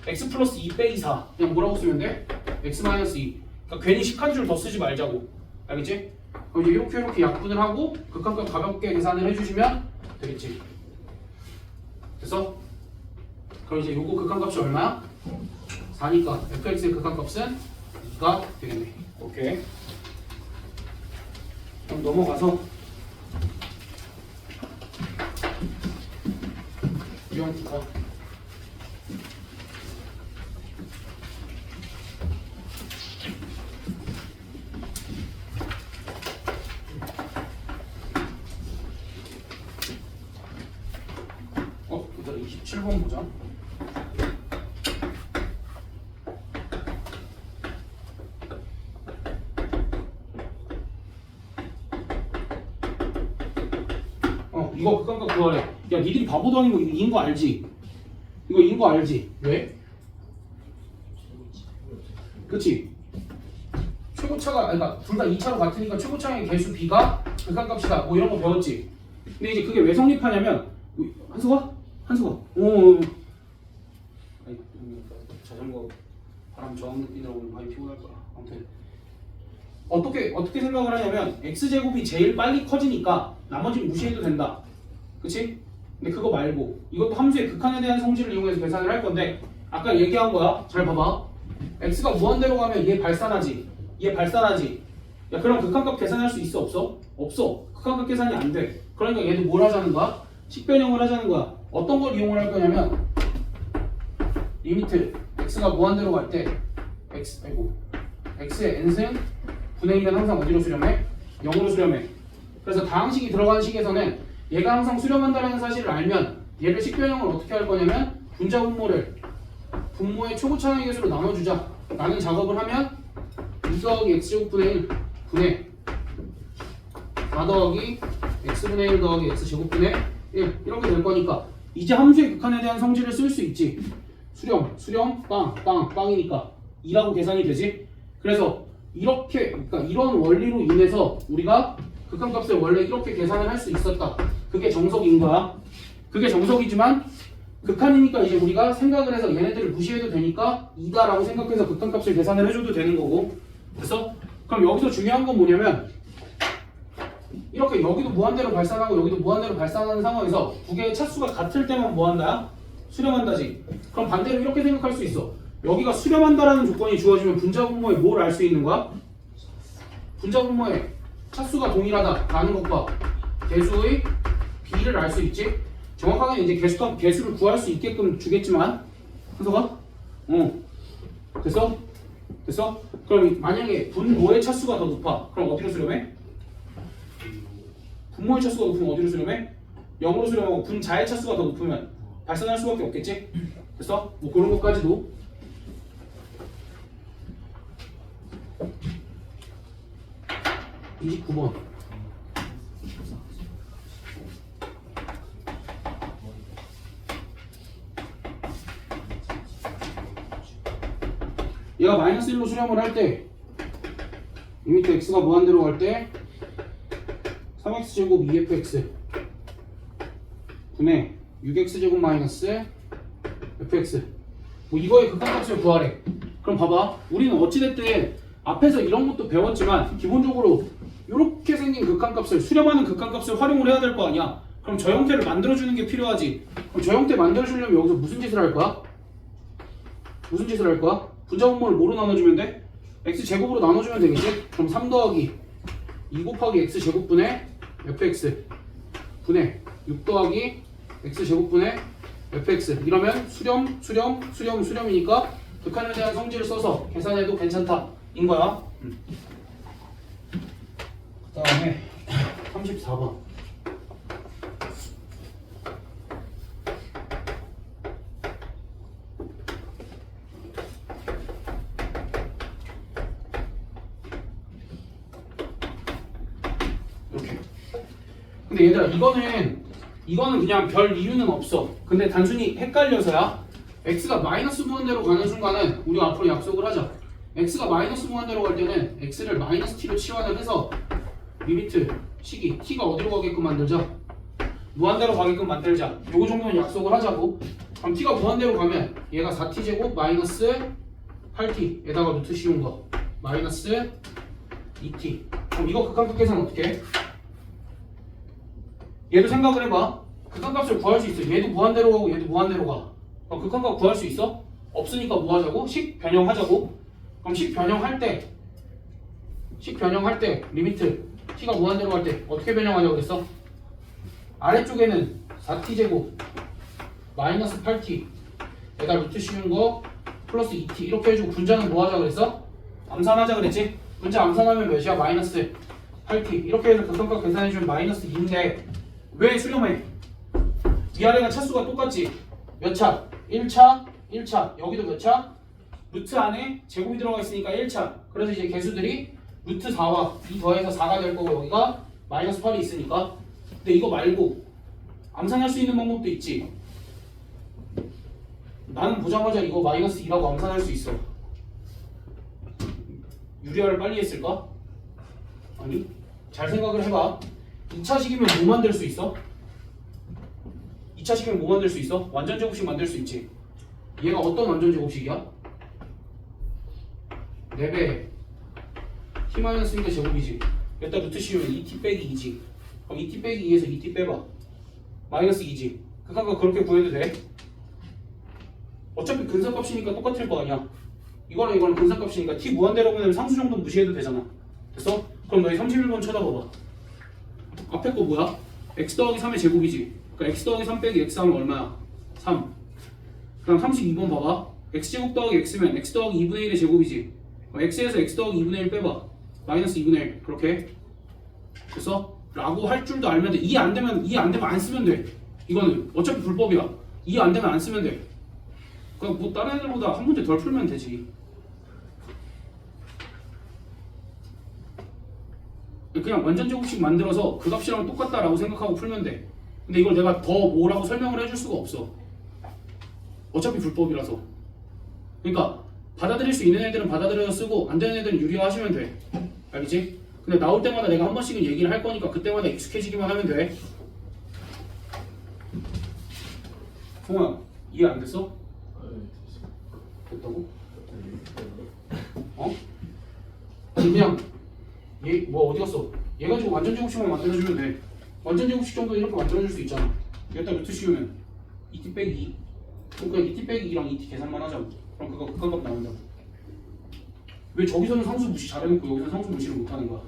x 플러스 2 빼기 4 그냥 뭐라고 쓰면 돼? x 마이너스 2 그러니까 괜히 10한 줄 더 쓰지 말자고. 알겠지? 그럼 이제 이렇게 약분을 하고 극한값 가볍게 계산을 해주시면 되겠지. 됐어? 그럼 이제 요거 극한값이 얼마야? 4니까 fx의 극한값은 2가 되겠네. 오케이. 그럼 넘어가서 유형 기타 일단 27번 보자. 이거 극한값 구하래. 야 니들이 바보도 아니고 이거 2인 거 알지? 이거 2인 거 알지? 왜? 그치? 최고차가 그러니까 둘 다 2차로 같으니까 최고차의 개수 b가 극한값이다 뭐 이런 거 배웠지? 근데 이제 그게 왜 성립하냐면 한수가? 오. 아니, 자전거 바람 저항 느끼느라고 많이 피곤할 거야. 아무튼 어떻게 생각을 하냐면 x제곱이 제일 빨리 커지니까 나머지는 무시해도 된다. 그치? 근데 그거 말고 이것도 함수의 극한에 대한 성질을 이용해서 계산을 할 건데 아까 얘기한 거야. 잘 봐봐. x가 무한대로 가면 얘 발산하지. 야 그럼 극한값 계산할 수 있어 없어? 없어. 극한값 계산이 안 돼. 그러니까 얘도 뭘 하자는 거야? 식변형을 하자는 거야. 어떤 걸 이용을 할 거냐면 리미트 x가 무한대로 갈 때 x의 n승 분의 1은 항상 어디로 수렴해? 0으로 수렴해. 그래서 다항식이 들어가는 식에서는 얘가 항상 수렴한다는 사실을 알면 얘를 식변형을 어떻게 할 거냐면 분자 분모를 분모의 초고차항의 개수로 나눠주자 라는 작업을 하면 2 더하기 x제곱 분의 1 분의 4 더하기 x분의 1 더하기 x제곱 분의 1 이렇게 될 거니까 이제 함수의 극한에 대한 성질을 쓸 수 있지. 수렴 빵이니까 2라고 계산이 되지. 그래서 이렇게 그러니까 이런 원리로 인해서 우리가 극한값을 원래 이렇게 계산을 할 수 있었다. 그게 정석인 거야. 그게 정석이지만 극한이니까 이제 우리가 생각을 해서 얘네들을 무시해도 되니까 2다라고 생각해서 극한값을 계산을 해줘도 되는 거고. 그래서 그럼 여기서 중요한 건 뭐냐면 이렇게 여기도 무한대로 발산하고 여기도 무한대로 발산하는 상황에서 두 개의 차수가 같을 때만 뭐한다? 수렴한다지. 그럼 반대로 이렇게 생각할 수 있어. 여기가 수렴한다라는 조건이 주어지면 분자 분모에 뭘 알 수 있는 거야? 분자 분모에 차수가 동일하다라는 것과 개수의 비를 알 수 있지. 정확하게 이제 개수를 구할 수 있게끔 주겠지만 한서가? 됐어? 그럼 만약에 분모의 차수가 더 높아. 그럼 어디로 수렴해? 분모의 차수가 높으면 어디로 수렴해? 0으로 수렴하고 분자의 차수가 더 높으면 발산할 수밖에 없겠지? 그래서 뭐 그런 것까지도 이 29번 얘가 마이너스 1로 수렴을 할 때 리미트 x가 무한대로 갈 때 3x제곱 2fx 분의 6x제곱 마이너스 fx 뭐 이거의 극한값을 구하래. 그럼 봐봐, 우리는 어찌됐든 앞에서 이런 것도 배웠지만 기본적으로 이렇게 생긴 극한값을 수렴하는 극한값을 활용을 해야 될 거 아니야. 그럼 저 형태를 만들어주는 게 필요하지. 그럼 저 형태 만들어주려면 여기서 무슨 짓을 할 거야? 무슨 짓을 할 거야? 분자분모를 뭐로 나눠주면 돼? x제곱으로 나눠주면 되겠지? 그럼 3 더하기 2 곱하기 x제곱분의 fx 분의 6 더하기 x제곱분의 fx 이러면 수렴이니까 극한에 대한 성질을 써서 계산해도 괜찮다 인 거야. 그 다음에 34번 이렇게. 근데 얘들아 이거는 그냥 별 이유는 없어. 근데 단순히 헷갈려서야. x가 마이너스 무한대로 가는 순간은 우리가 앞으로 약속을 하자. x가 마이너스 무한대로 갈 때는 x를 마이너스 t로 치환을 해서 리미트 식이 t가 어디로 가게끔 만들자? 무한대로 가게끔 만들자. 요거 정도는 약속을 하자고. 그럼 t가 무한대로 가면 얘가 4t제곱 마이너스 8t에다가 루트 씌운 거 마이너스 2t. 그럼 이거 극한값 계산 어떻게 해? 얘도 생각을 해봐. 극한값을 구할 수 있어. 얘도 무한대로 가고 얘도 무한대로 가. 그럼 극한값 구할 수 있어? 없으니까 뭐 하자고? 식 변형하자고. 그럼 식 변형할 때 리미트 t가 무한대로 갈 때 어떻게 변형하자고 그랬어? 아래쪽에는 4t제곱 마이너스 8t에다 루트 씌운 거 플러스 2t 이렇게 해주고 분자는 뭐 하자 그랬어? 암산하자 그랬지? 분자 암산하면 몇이야? 마이너스 8t 이렇게 해서 극한값 계산해주면 마이너스 2인데 왜 수렴해? 위아래가 차수가 똑같지? 몇 차? 1차, 1차. 여기도 몇 차? 루트 안에 제곱이 들어가 있으니까 1차. 그래서 이제 개수들이 루트 4와 2 더해서 4가 될 거고 여기가 마이너스 8이 있으니까. 근데 이거 말고 암산할 수 있는 방법도 있지. 나는 보자마자 이거 마이너스 2라고 암산할 수 있어. 유리화를 빨리 했을까? 아니. 잘 생각을 해봐. 2차식이면 뭐 만들 수 있어? 2차식이면 뭐 만들 수 있어? 완전 제곱식 만들 수 있지. 얘가 어떤 완전 제곱식이야? 4배 t-1의 제곱이지. 여기다 루트 씌우면 2t 빼기 2지. 그럼 2t 빼기 2에서 2t 빼봐. 마이너스 2지. 극한값 그렇게 구해도 돼? 어차피 근사값이니까 똑같을 거 아니야. 이거랑 이거랑 근사값이니까 t 무한대로 보면 상수 정도 무시해도 되잖아. 됐어? 그럼 너희 31번 쳐다봐봐. 앞에 거 뭐야? x 더하기 3의 제곱이지. 그러니까 x 더하기 3 빼기 x 하면 얼마야? 3. 그럼 32번 봐봐. x제곱 더하기 x면 x 더하기 2분의 1의 제곱이지. x에서 x 더하기 2분의 1 빼봐. 마이너스 2분의 1. 그렇게. 그래서 라고 할 줄도 알면 돼. 이해 안 되면 안 쓰면 돼. 이거는 어차피 불법이야. 이해 안 되면 안 쓰면 돼. 그냥 뭐 다른 애들보다 한 문제 덜 풀면 되지. 그냥 완전 제곱식 만들어서 그 값이랑 똑같다라고 생각하고 풀면 돼. 근데 이걸 내가 더 뭐라고 설명을 해줄 수가 없어. 어차피 불법이라서. 그러니까 받아들일 수 있는 애들은 받아들여서 쓰고 안 되는 애들은 유리화하시면 돼. 알겠지? 근데 나올 때마다 내가 한 번씩은 얘기를 할 거니까 그때마다 익숙해지기만 하면 돼. 성호야, 이해 안 됐어? 됐다고? 어? 그냥 얘 뭐 어디 갔어? 얘 가지고 완전 제곱식만 만들어주면 돼. 완전 제곱식 정도 이렇게 만들어줄 수 있잖아. 여기다 루트 씌우면 2t 빼기 2. 그럼 그냥 2t 빼기 2랑 2t 계산만 하자고. 그럼 그거 극한값 나온다고. 왜 저기서는 상수 무시 잘해놓고 여기서는 상수 무시를 못하는 거야?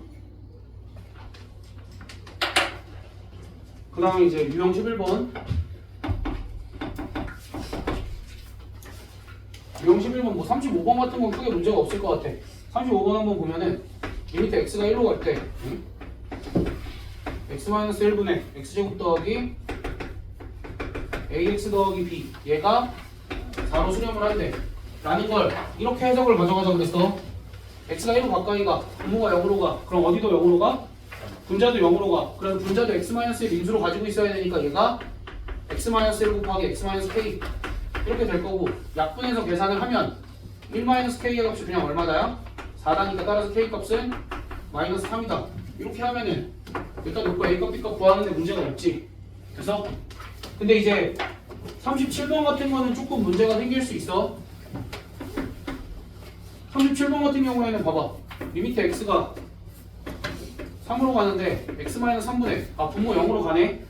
그 다음에 이제 유형 11번. 유형 11번 뭐 35번 같은 건 크게 문제가 없을 것 같아. 35번 한번 보면은 리미트 x가 1로 갈 때 x-1분의 x제곱 더하기 ax 더하기 b 얘가 4로 수렴을 한대 라는 걸 이렇게 해석을 가져가자 그랬어. x가 1로 가까이 가, 분모가 0으로 가. 그럼 어디도 0으로 가? 분자도 0으로 가. 그럼 분자도 x-1 인수로 가지고 있어야 되니까 얘가 x-1 곱하기 x-k 이렇게 될 거고, 약분해서 계산을 하면 1-k의 값이 그냥 얼마다야? 4다니까 따라서 k 값은 마이너스 3이다. 이렇게 하면은 일단 놓고 a 값, b 값 구하는데 문제가 없지. 그래서 근데 이제 37번 같은 거는 조금 문제가 생길 수 있어. 37번 같은 경우에는 봐봐. 리미트 x가 3으로 가는데 x-3분의 분모 0으로 가네.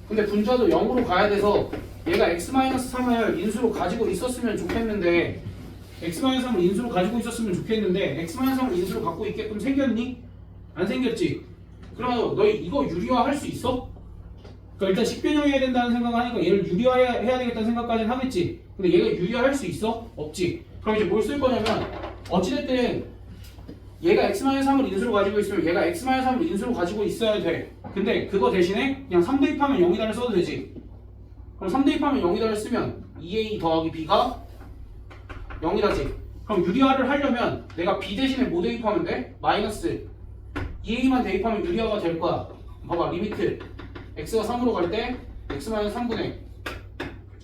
근데 분자도 0으로 가야 돼서 얘가 x-3을 인수로 가지고 있었으면 좋겠는데 x-3을 인수로 가지고 있었으면 좋겠는데 x-3을 인수로 갖고 있게끔 생겼니? 안 생겼지? 그러면 너 이거 유리화할 수 있어? 그러니까 일단 식변형해야 된다는 생각을 하니까 얘를 유리화해야 되겠다는 생각까지는 하겠지. 근데 얘가 유리화할 수 있어? 없지. 그럼 이제 뭘 쓸 거냐면 어찌됐든 얘가 x-3을 인수로 가지고 있으면 얘가 x-3을 인수로 가지고 있어야 돼. 근데 그거 대신에 그냥 3 대입하면 0이다를 써도 되지. 그럼 3 대입하면 0이다를 쓰면 2a 더하기 b가 0이다지. 그럼 유리화를 하려면 내가 b 대신에 뭐 대입하면 돼? 마이너스 2a만 대입하면 유리화가 될 거야. 봐봐, 리미트 x가 3으로 갈 때 x-3분의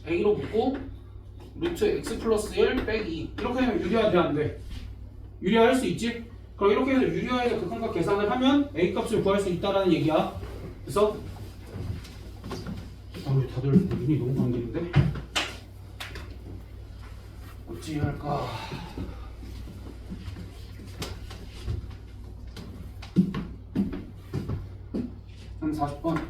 a로 붙고 루트 x 플러스 1 빼기 2 이렇게 되면 유리화 돼 안 돼? 유리화할 수 있지? 그럼 이렇게 해서 유리화해서 극한값 계산을 하면 a 값을 구할 수 있다라는 얘기야. 그래서 우리 다들 눈이 너무 감기는데 어찌 할까? 한 40번.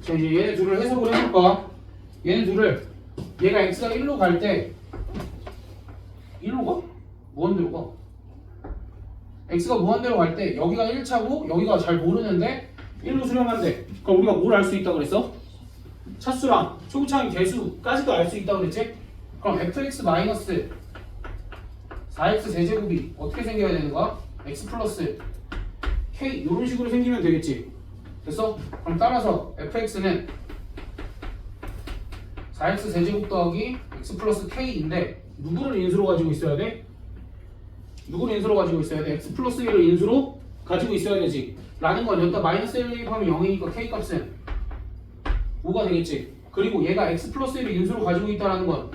자, 이제 얘네 둘을 해석을 해볼까? 얘네 둘을 얘가 x가 1로 갈 때 1로 가? 무한대로 가. x가 무한대로 갈 때 여기가 1차고 여기가 잘 모르는데 1로 수렴한대. 그럼 우리가 뭘 알 수 있다 그랬어? 차수랑 초고차항 개수까지도 알 수 있다 그랬지? 그럼 fx 마이너스 4x 제제곱이 어떻게 생겨야 되는 거야? x 플러스 k 이런 식으로 생기면 되겠지. 됐어? 그럼 따라서 fx는 4x 세제곱 더하기 x 플러스 k인데 누구를 인수로 가지고 있어야 돼? 누구를 인수로 가지고 있어야 돼? x 플러스 1을 인수로 가지고 있어야 되지. 라는 건 여기다 마이너스 1 대입하면 0이니까 k 값은 5가 되겠지. 그리고 얘가 x 플러스 1을 인수로 가지고 있다는 건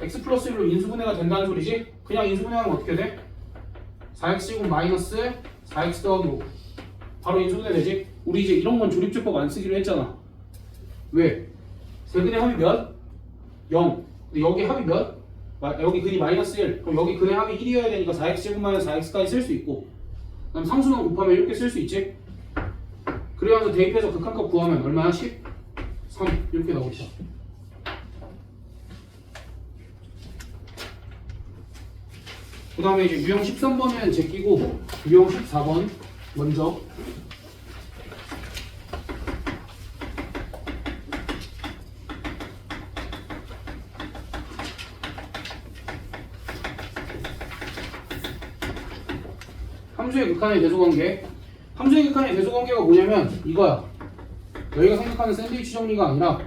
x 플러스 1로 인수분해가 된다는 소리지? 그냥 인수분해하면 어떻게 돼? 4x제곱 마이너스 4x 더하기 5 바로 인수분해 되지? 우리 이제 이런 건 조립제법 안 쓰기로 했잖아. 왜? 세근의 합이 몇? 0. 근데 여기 합이 몇? 여기 근이 마이너스 1. 그럼 여기 근의 합이 1이어야 되니까 4x제곱 마이너스 4x까지 쓸 수 있고, 그다음 상수는 곱하면 이렇게 쓸 수 있지? 그래가지고 대입해서 극한값 구하면 얼마야? 13 이렇게 나오겠다. 그 다음에 이제 유형 13번은 제끼고 유형 14번 먼저 함수의 극한의 대소관계. 함수의 극한의 대소관계가 뭐냐면 이거야. 너희가 생각하는 샌드위치 정리가 아니라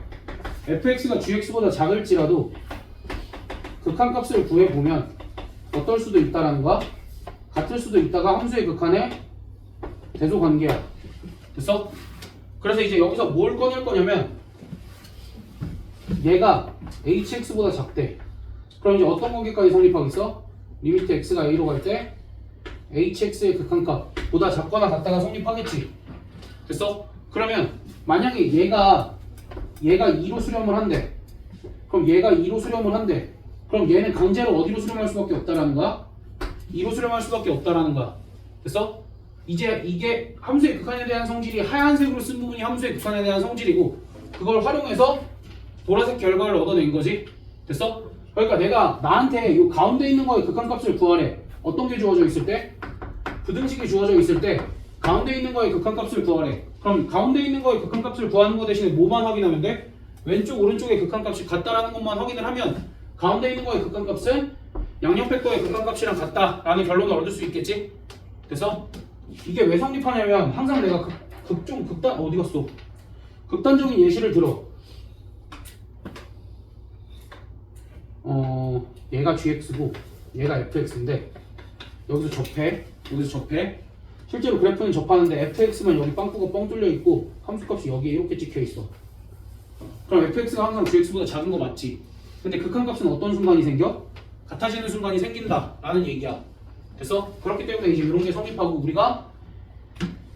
fx가 gx보다 작을지라도 극한값을 구해보면 어떨 수도 있다라는 거야. 같을 수도 있다가 함수의 극한의 대소관계야. 됐어? 그래서 이제 여기서 뭘 꺼낼 거냐면 얘가 hx보다 작대. 그럼 이제 어떤 관계까지 성립하겠어? 리미트 x가 a로 갈 때 hx의 극한값보다 작거나 같다가 성립하겠지. 됐어? 그러면 만약에 얘가 2로 수렴을 한대. 그럼 얘가 2로 수렴을 한대. 그럼 얘는 강제로 어디로 수렴할 수밖에 없다라는 거야? 2로 수렴할 수밖에 없다라는 거야. 됐어? 이제 이게 함수의 극한에 대한 성질이 하얀색으로 쓴 부분이 함수의 극한에 대한 성질이고, 그걸 활용해서 보라색 결과를 얻어낸 거지. 됐어? 그러니까 내가 나한테 이 가운데 있는 거의 극한값을 구하래. 어떤 게 주어져 있을 때? 부등식이 주어져 있을 때 가운데 있는 거의 극한값을 구하래. 그럼 가운데 있는 거의 극한값을 구하는 거 대신에 뭐만 확인하면 돼? 왼쪽 오른쪽의 극한값이 같다라는 것만 확인을 하면 가운데 있는 거의 극한값은 양옆백도의 극한값이랑 같다라는 결론을 얻을 수 있겠지? 그래서 이게 왜 성립하냐면 항상 내가 극단 어디 갔어? 극단적인 예시를 들어. 얘가 gx고 얘가 fx인데 여기서 접해. 실제로 그래프는 접하는데 fx만 여기 빵꾸가 뻥 뚫려 있고 함수값이 여기에 이렇게 찍혀 있어. 그럼 fx가 항상 gx보다 작은 거 맞지? 근데 극한값은 어떤 순간이 생겨? 같아지는 순간이 생긴다라는 얘기야. 그래서 그렇기 때문에 이제 이런 게 성립하고 우리가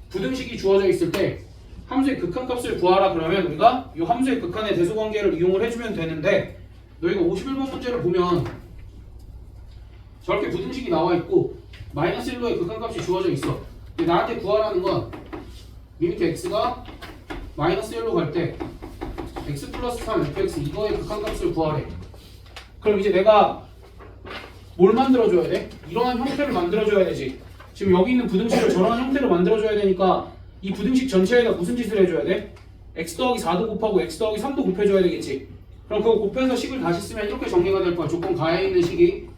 부등식이 주어져 있을 때 함수의 극한값을 구하라 그러면 우리가 이 함수의 극한의 대소관계를 이용을 해주면 되는데 너희가 51번 문제를 보면 저렇게 부등식이 나와 있고 마이너스 1로의 극한값이 주어져 있어. 근데 나한테 구하라는 건 리미트 x가 마이너스 1로 갈 때 x 플러스 3 fx 이거의 극한값을 구하래. 그럼 이제 내가 뭘 만들어줘야 돼? 이러한 형태를 만들어줘야 되지. 지금 여기 있는 부등식을 저러한 형태로 만들어줘야 되니까 이 부등식 전체에다 무슨 짓을 해줘야 돼? x 더하기 4도 곱하고 x 더하기 3도 곱해줘야 되겠지. 그럼 그거 곱해서 식을 다시 쓰면 이렇게 전개가 될 거야. 조건 가에 있는 식이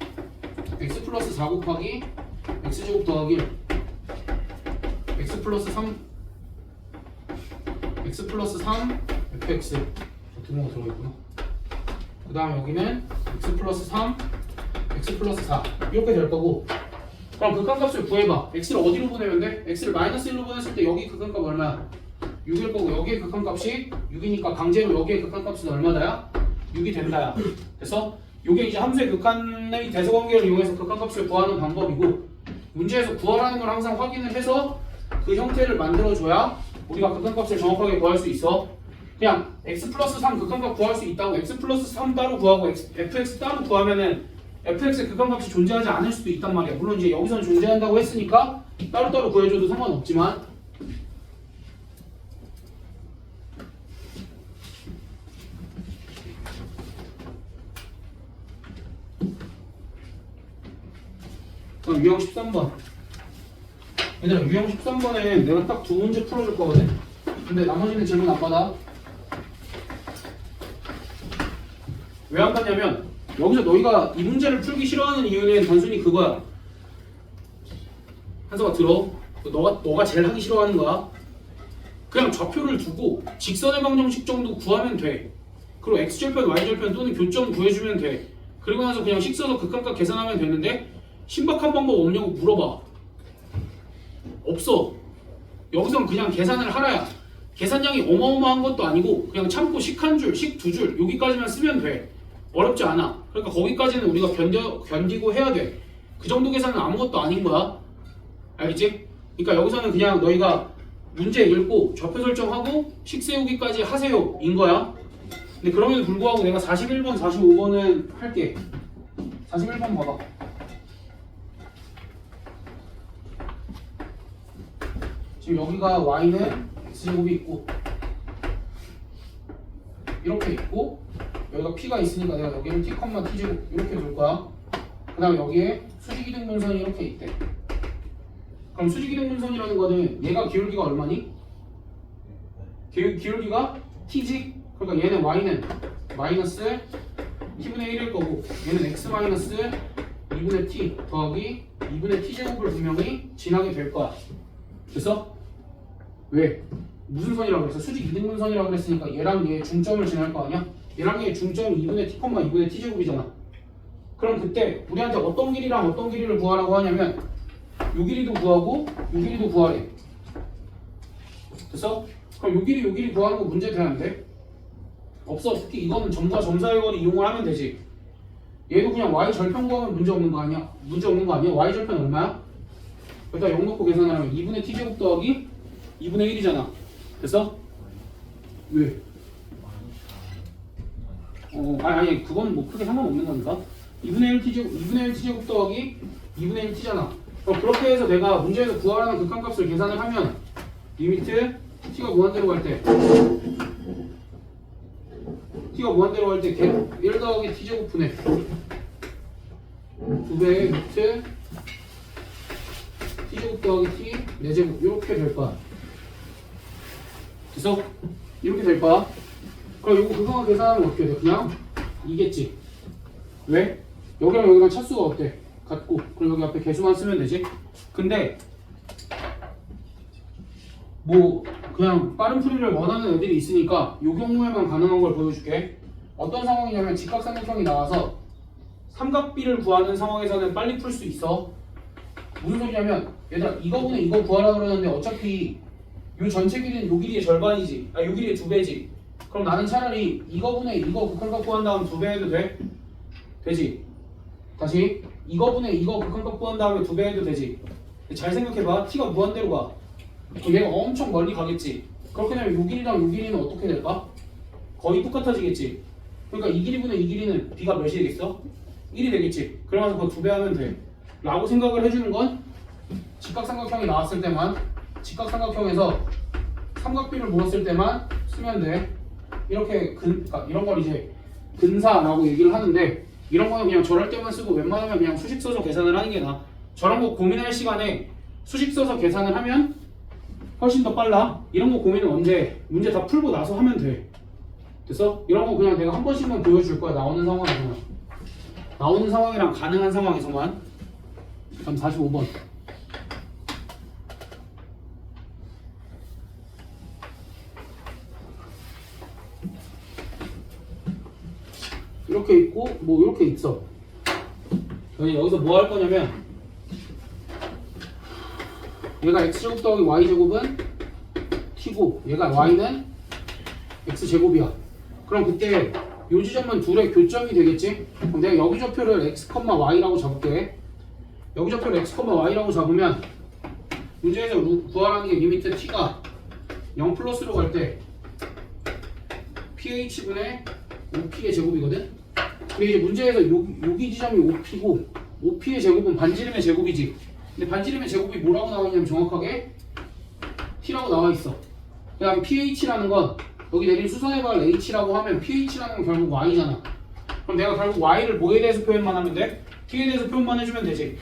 x 플러스 4 곱하기 x제곱 더하기 x 플러스 3 fx 등호가 들어있구나. 그 다음에 여기는 x 플러스 3 x 플러스 4 이렇게 될 거고. 그럼 극한값을 구해봐. x를 어디로 보내면 돼? x를 마이너스 1로 보냈을 때 여기 극한값 얼마야? 6일 거고 여기의 극한값이 6이니까 강제로 여기의 극한값은 얼마다야? 6이 된다야. 그래서 이게 이제 함수의 극한의 대소관계를 이용해서 극한값을 구하는 방법이고 문제에서 구하라는 걸 항상 확인을 해서 그 형태를 만들어줘야 우리가 극한값을 정확하게 구할 수 있어. 그냥 x 플러스 3 극한값 구할 수 있다고 x 플러스 3 따로 구하고 fx 따로 구하면은 fx의 극한값이 존재하지 않을 수도 있단 말이야. 물론 이제 여기서는 존재한다고 했으니까 따로따로 구해줘도 상관없지만 그럼 유형 13번 얘들아 유형 13번에 내가 딱 두 문제 풀어줄 거거든. 근데 나머지는 질문 안 받아. 왜 안 받냐면 여기서 너희가 이 문제를 풀기 싫어하는 이유는 단순히 그거야. 한서가 들어. 너가 제일 하기 싫어하는 거야. 그냥 좌표를 두고 직선의 방정식 정도 구하면 돼. 그리고 x절편, y절편 또는 교점 구해주면 돼. 그리고 나서 그냥 식 써서 극한값 계산하면 되는데 신박한 방법 없냐고 물어봐. 없어. 여기선 그냥 계산을 하라야. 계산량이 어마어마한 것도 아니고 그냥 참고 식 한 줄, 식 두 줄 여기까지만 쓰면 돼. 어렵지 않아. 그러니까 거기까지는 우리가 견디고 해야 돼. 그 정도 계산은 아무것도 아닌 거야. 알겠지? 그러니까 여기서는 그냥 너희가 문제 읽고 좌표 설정하고 식 세우기까지 하세요 인 거야. 근데 그럼에도 불구하고 내가 41번, 45번은 할게. 41번 봐봐. 지금 여기가 y는 x제곱이 있고 이렇게 있고 여기가 p가 있으니까 내가 여기는 t, t제곱 이렇게 둘 거야. 그 다음에 여기에 수직이등분선이 이렇게 있대. 그럼 수직이등분선이라는 거는 얘가 기울기가 얼마니? 기울기가 t지? 그러니까 얘는 y는 마이너스 t분의 1일 거고 얘는 x 마이너스 2분의 t 더하기 2분의 t제곱을 분명히 지나게 될 거야. 그래서 왜? 무슨 선이라고 그랬어? 수직 이등분선이라고 그랬으니까 얘랑 얘 중점을 지날 거 아니야? 얘랑 얘 중점이 2분의 t, 2분의 t제곱이잖아. 그럼 그때 우리한테 어떤 길이랑 어떤 길이를 구하라고 하냐면 요 길이도 구하고 요 길이도 구하래. 됐어? 그럼 요 길이 구하는 거 문제 되는데? 없어. 특히 이거는 점과 점 사이의 거리 이용을 하면 되지. 얘도 그냥 y 절편 구하면 문제 없는 거 아니야? 문제 없는 거 아니야? y 절편 얼마야? 여기다 0 넣고 계산을 하면 2분의 t제곱 더하기 2분의 1이잖아. 됐어? 왜? 아니 그건 뭐 크게 상관없는 거니까 2분의 1 t제곱 더하기 2분의 1t잖아. 그렇게 해서 내가 문제에서 구하라는 극한값을 계산을 하면 리미트 t가 무한대로 갈 때 1 더하기 t제곱분의 2배의 루트 더하기 t 4제곱 이렇게 될 거야. 됐어? 이렇게 될 거야. 그럼 이거 그거만 계산하면 어떻게 돼? 그냥 이겠지. 왜? 여기랑 여기랑 차수가 어때? 같고. 그럼 여기 앞에 개수만 쓰면 되지. 근데 뭐 그냥 빠른 풀이를 원하는 애들이 있으니까 이 경우에만 가능한 걸 보여줄게. 어떤 상황이냐면 직각삼각형이 나와서 삼각비를 구하는 상황에서는 빨리 풀 수 있어. 무슨 소리냐면 얘들아 이거분의 이거 구하라 그러는데 어차피 요 전체 길이는 요 길이의 절반이지. 요 길이의 2배지. 그럼 나는 차라리 이거분의 이거 극한값 구한 다음 2배 해도 돼? 되지. 다시 이거분의 이거 극한값 구한 다음에 2배 해도 되지. 잘 생각해봐. t가 무한대로 가. 그럼 얘가 엄청 멀리 가겠지. 그렇게 되면 요 길이랑 요 길이는 어떻게 될까? 거의 똑같아지겠지. 그러니까 이 길이분의 이 길이는 b가 몇이 되겠어? 1이 되겠지. 그러면서 그거 2배 하면 돼. 라고 생각을 해주는 건 직각삼각형이 나왔을 때만, 직각삼각형에서 삼각비를 물었을 때만 쓰면 돼. 이렇게 그러니까 이런 걸 이제 근사라고 얘기를 하는데, 이런 거는 그냥 저럴 때만 쓰고 웬만하면 그냥 수식 써서 계산을 하는 게 나아. 저런 거 고민할 시간에 수식 써서 계산을 하면 훨씬 더 빨라. 이런 거 고민은 언제? 문제 다 풀고 나서 하면 돼. 됐어? 이런 거 그냥 내가 한 번씩만 보여줄 거야. 나오는 상황에서만. 나오는 상황이랑 가능한 상황에서만. 그럼 45번. 이렇게 있고 뭐 이렇게 있어. 여기서 뭐 할 거냐면 얘가 x제곱 더하기 y제곱은 t고 얘가 y는 x제곱이야. 그럼 그때 요 지점은 둘의 교점이 되겠지? 그럼 내가 여기 좌표를 x, y라고 잡을게. 여기 좌표를 x, y라고 잡으면 문제에서 구하라는 게 리미트 t가 0 플러스로 갈 때 ph분의 5p의 제곱이거든? 근데 이제 문제에서 여기 지점이 5p고 5p의 제곱은 반지름의 제곱이지. 근데 반지름의 제곱이 뭐라고 나와있냐면 정확하게 t라고 나와있어. 그 다음에 ph라는 건 여기 내린 수선의 발 h라고 하면 ph라는 건 결국 y잖아. 그럼 내가 결국 y를 뭐에 대해서 표현만 하면 돼? t에 대해서 표현만 해주면 되지.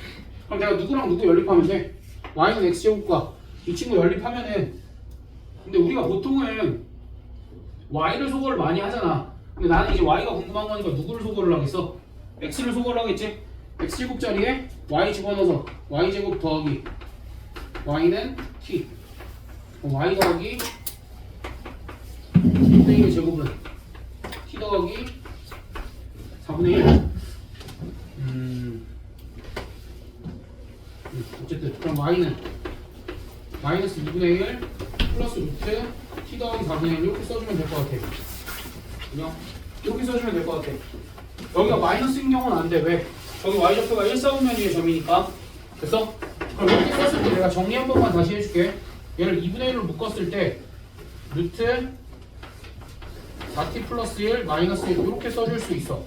그럼 내가 누구랑 누구 연립하면 돼? y는 x제곱과 이 친구 연립하면은, 근데 우리가 보통은 y를 소거를 많이 하잖아. 근데 나는 이제 y가 궁금한 거니까 누구를 소거를 하겠어? x를 소거를 하겠지? x제곱 자리에 y 집어넣어서 y제곱 더하기 y는 t. y 더하기 4분의 1의 제곱은 t 더하기 4분의 1. 어쨌든 그럼 y는 마이너스 2분의 1 플러스 루트 t 더하기 4분의 1 이렇게 써주면 될 것 같아. 그냥 이렇게 써주면 될 것 같아. 여기가 마이너스인 경우는 안 돼. 왜? 저기 y좌표가 1,4분면 위의 점이니까. 됐어? 그럼 이렇게 썼을 때 내가 정리 한 번만 다시 해줄게. 얘를 2분의 1로 묶었을 때 루트 4t 플러스 1 마이너스 1 이렇게 써줄 수 있어.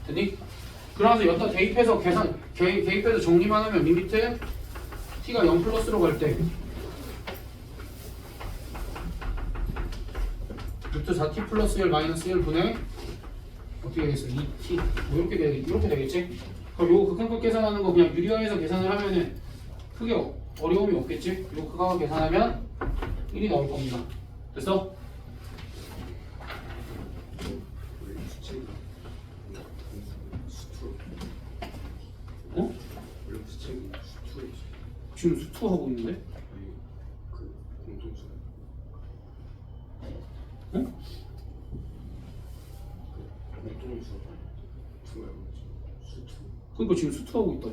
됐니? 그러면서 여기다 대입해서 대입해서 정리만 하면 리미트 t가 0 플러스로 갈 때 루트 4t 플러스 1 마이너스 1 분의 어떻게 되겠어? 2t 뭐 이렇게 되겠지? 그럼 요거 극한값 계산하는 거 그냥 유리화해서 계산을 하면은 크게 어려움이 없겠지? 요거 극한값 계산하면 1이 나올 겁니다. 됐어? 어? 지금 수투 하고 있는데? 그 공통수. 응? 공통수. 투야 수투. 그러니까 지금 수투 하고 있다.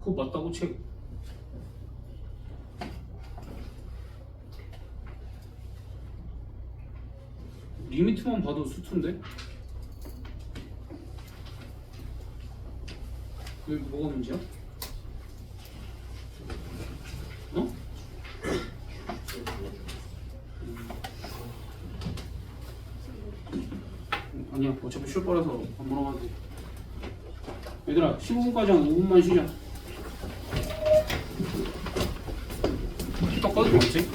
그거 맞다고 책. 리미트만 봐도 수투인데? 여기 뭐가 문제야? 어? 아니야 어차피 쉴 거라서 안 물어봐도 돼. 얘들아 15분까지 한 5분만 쉬자. 딱 꺼도 맞지?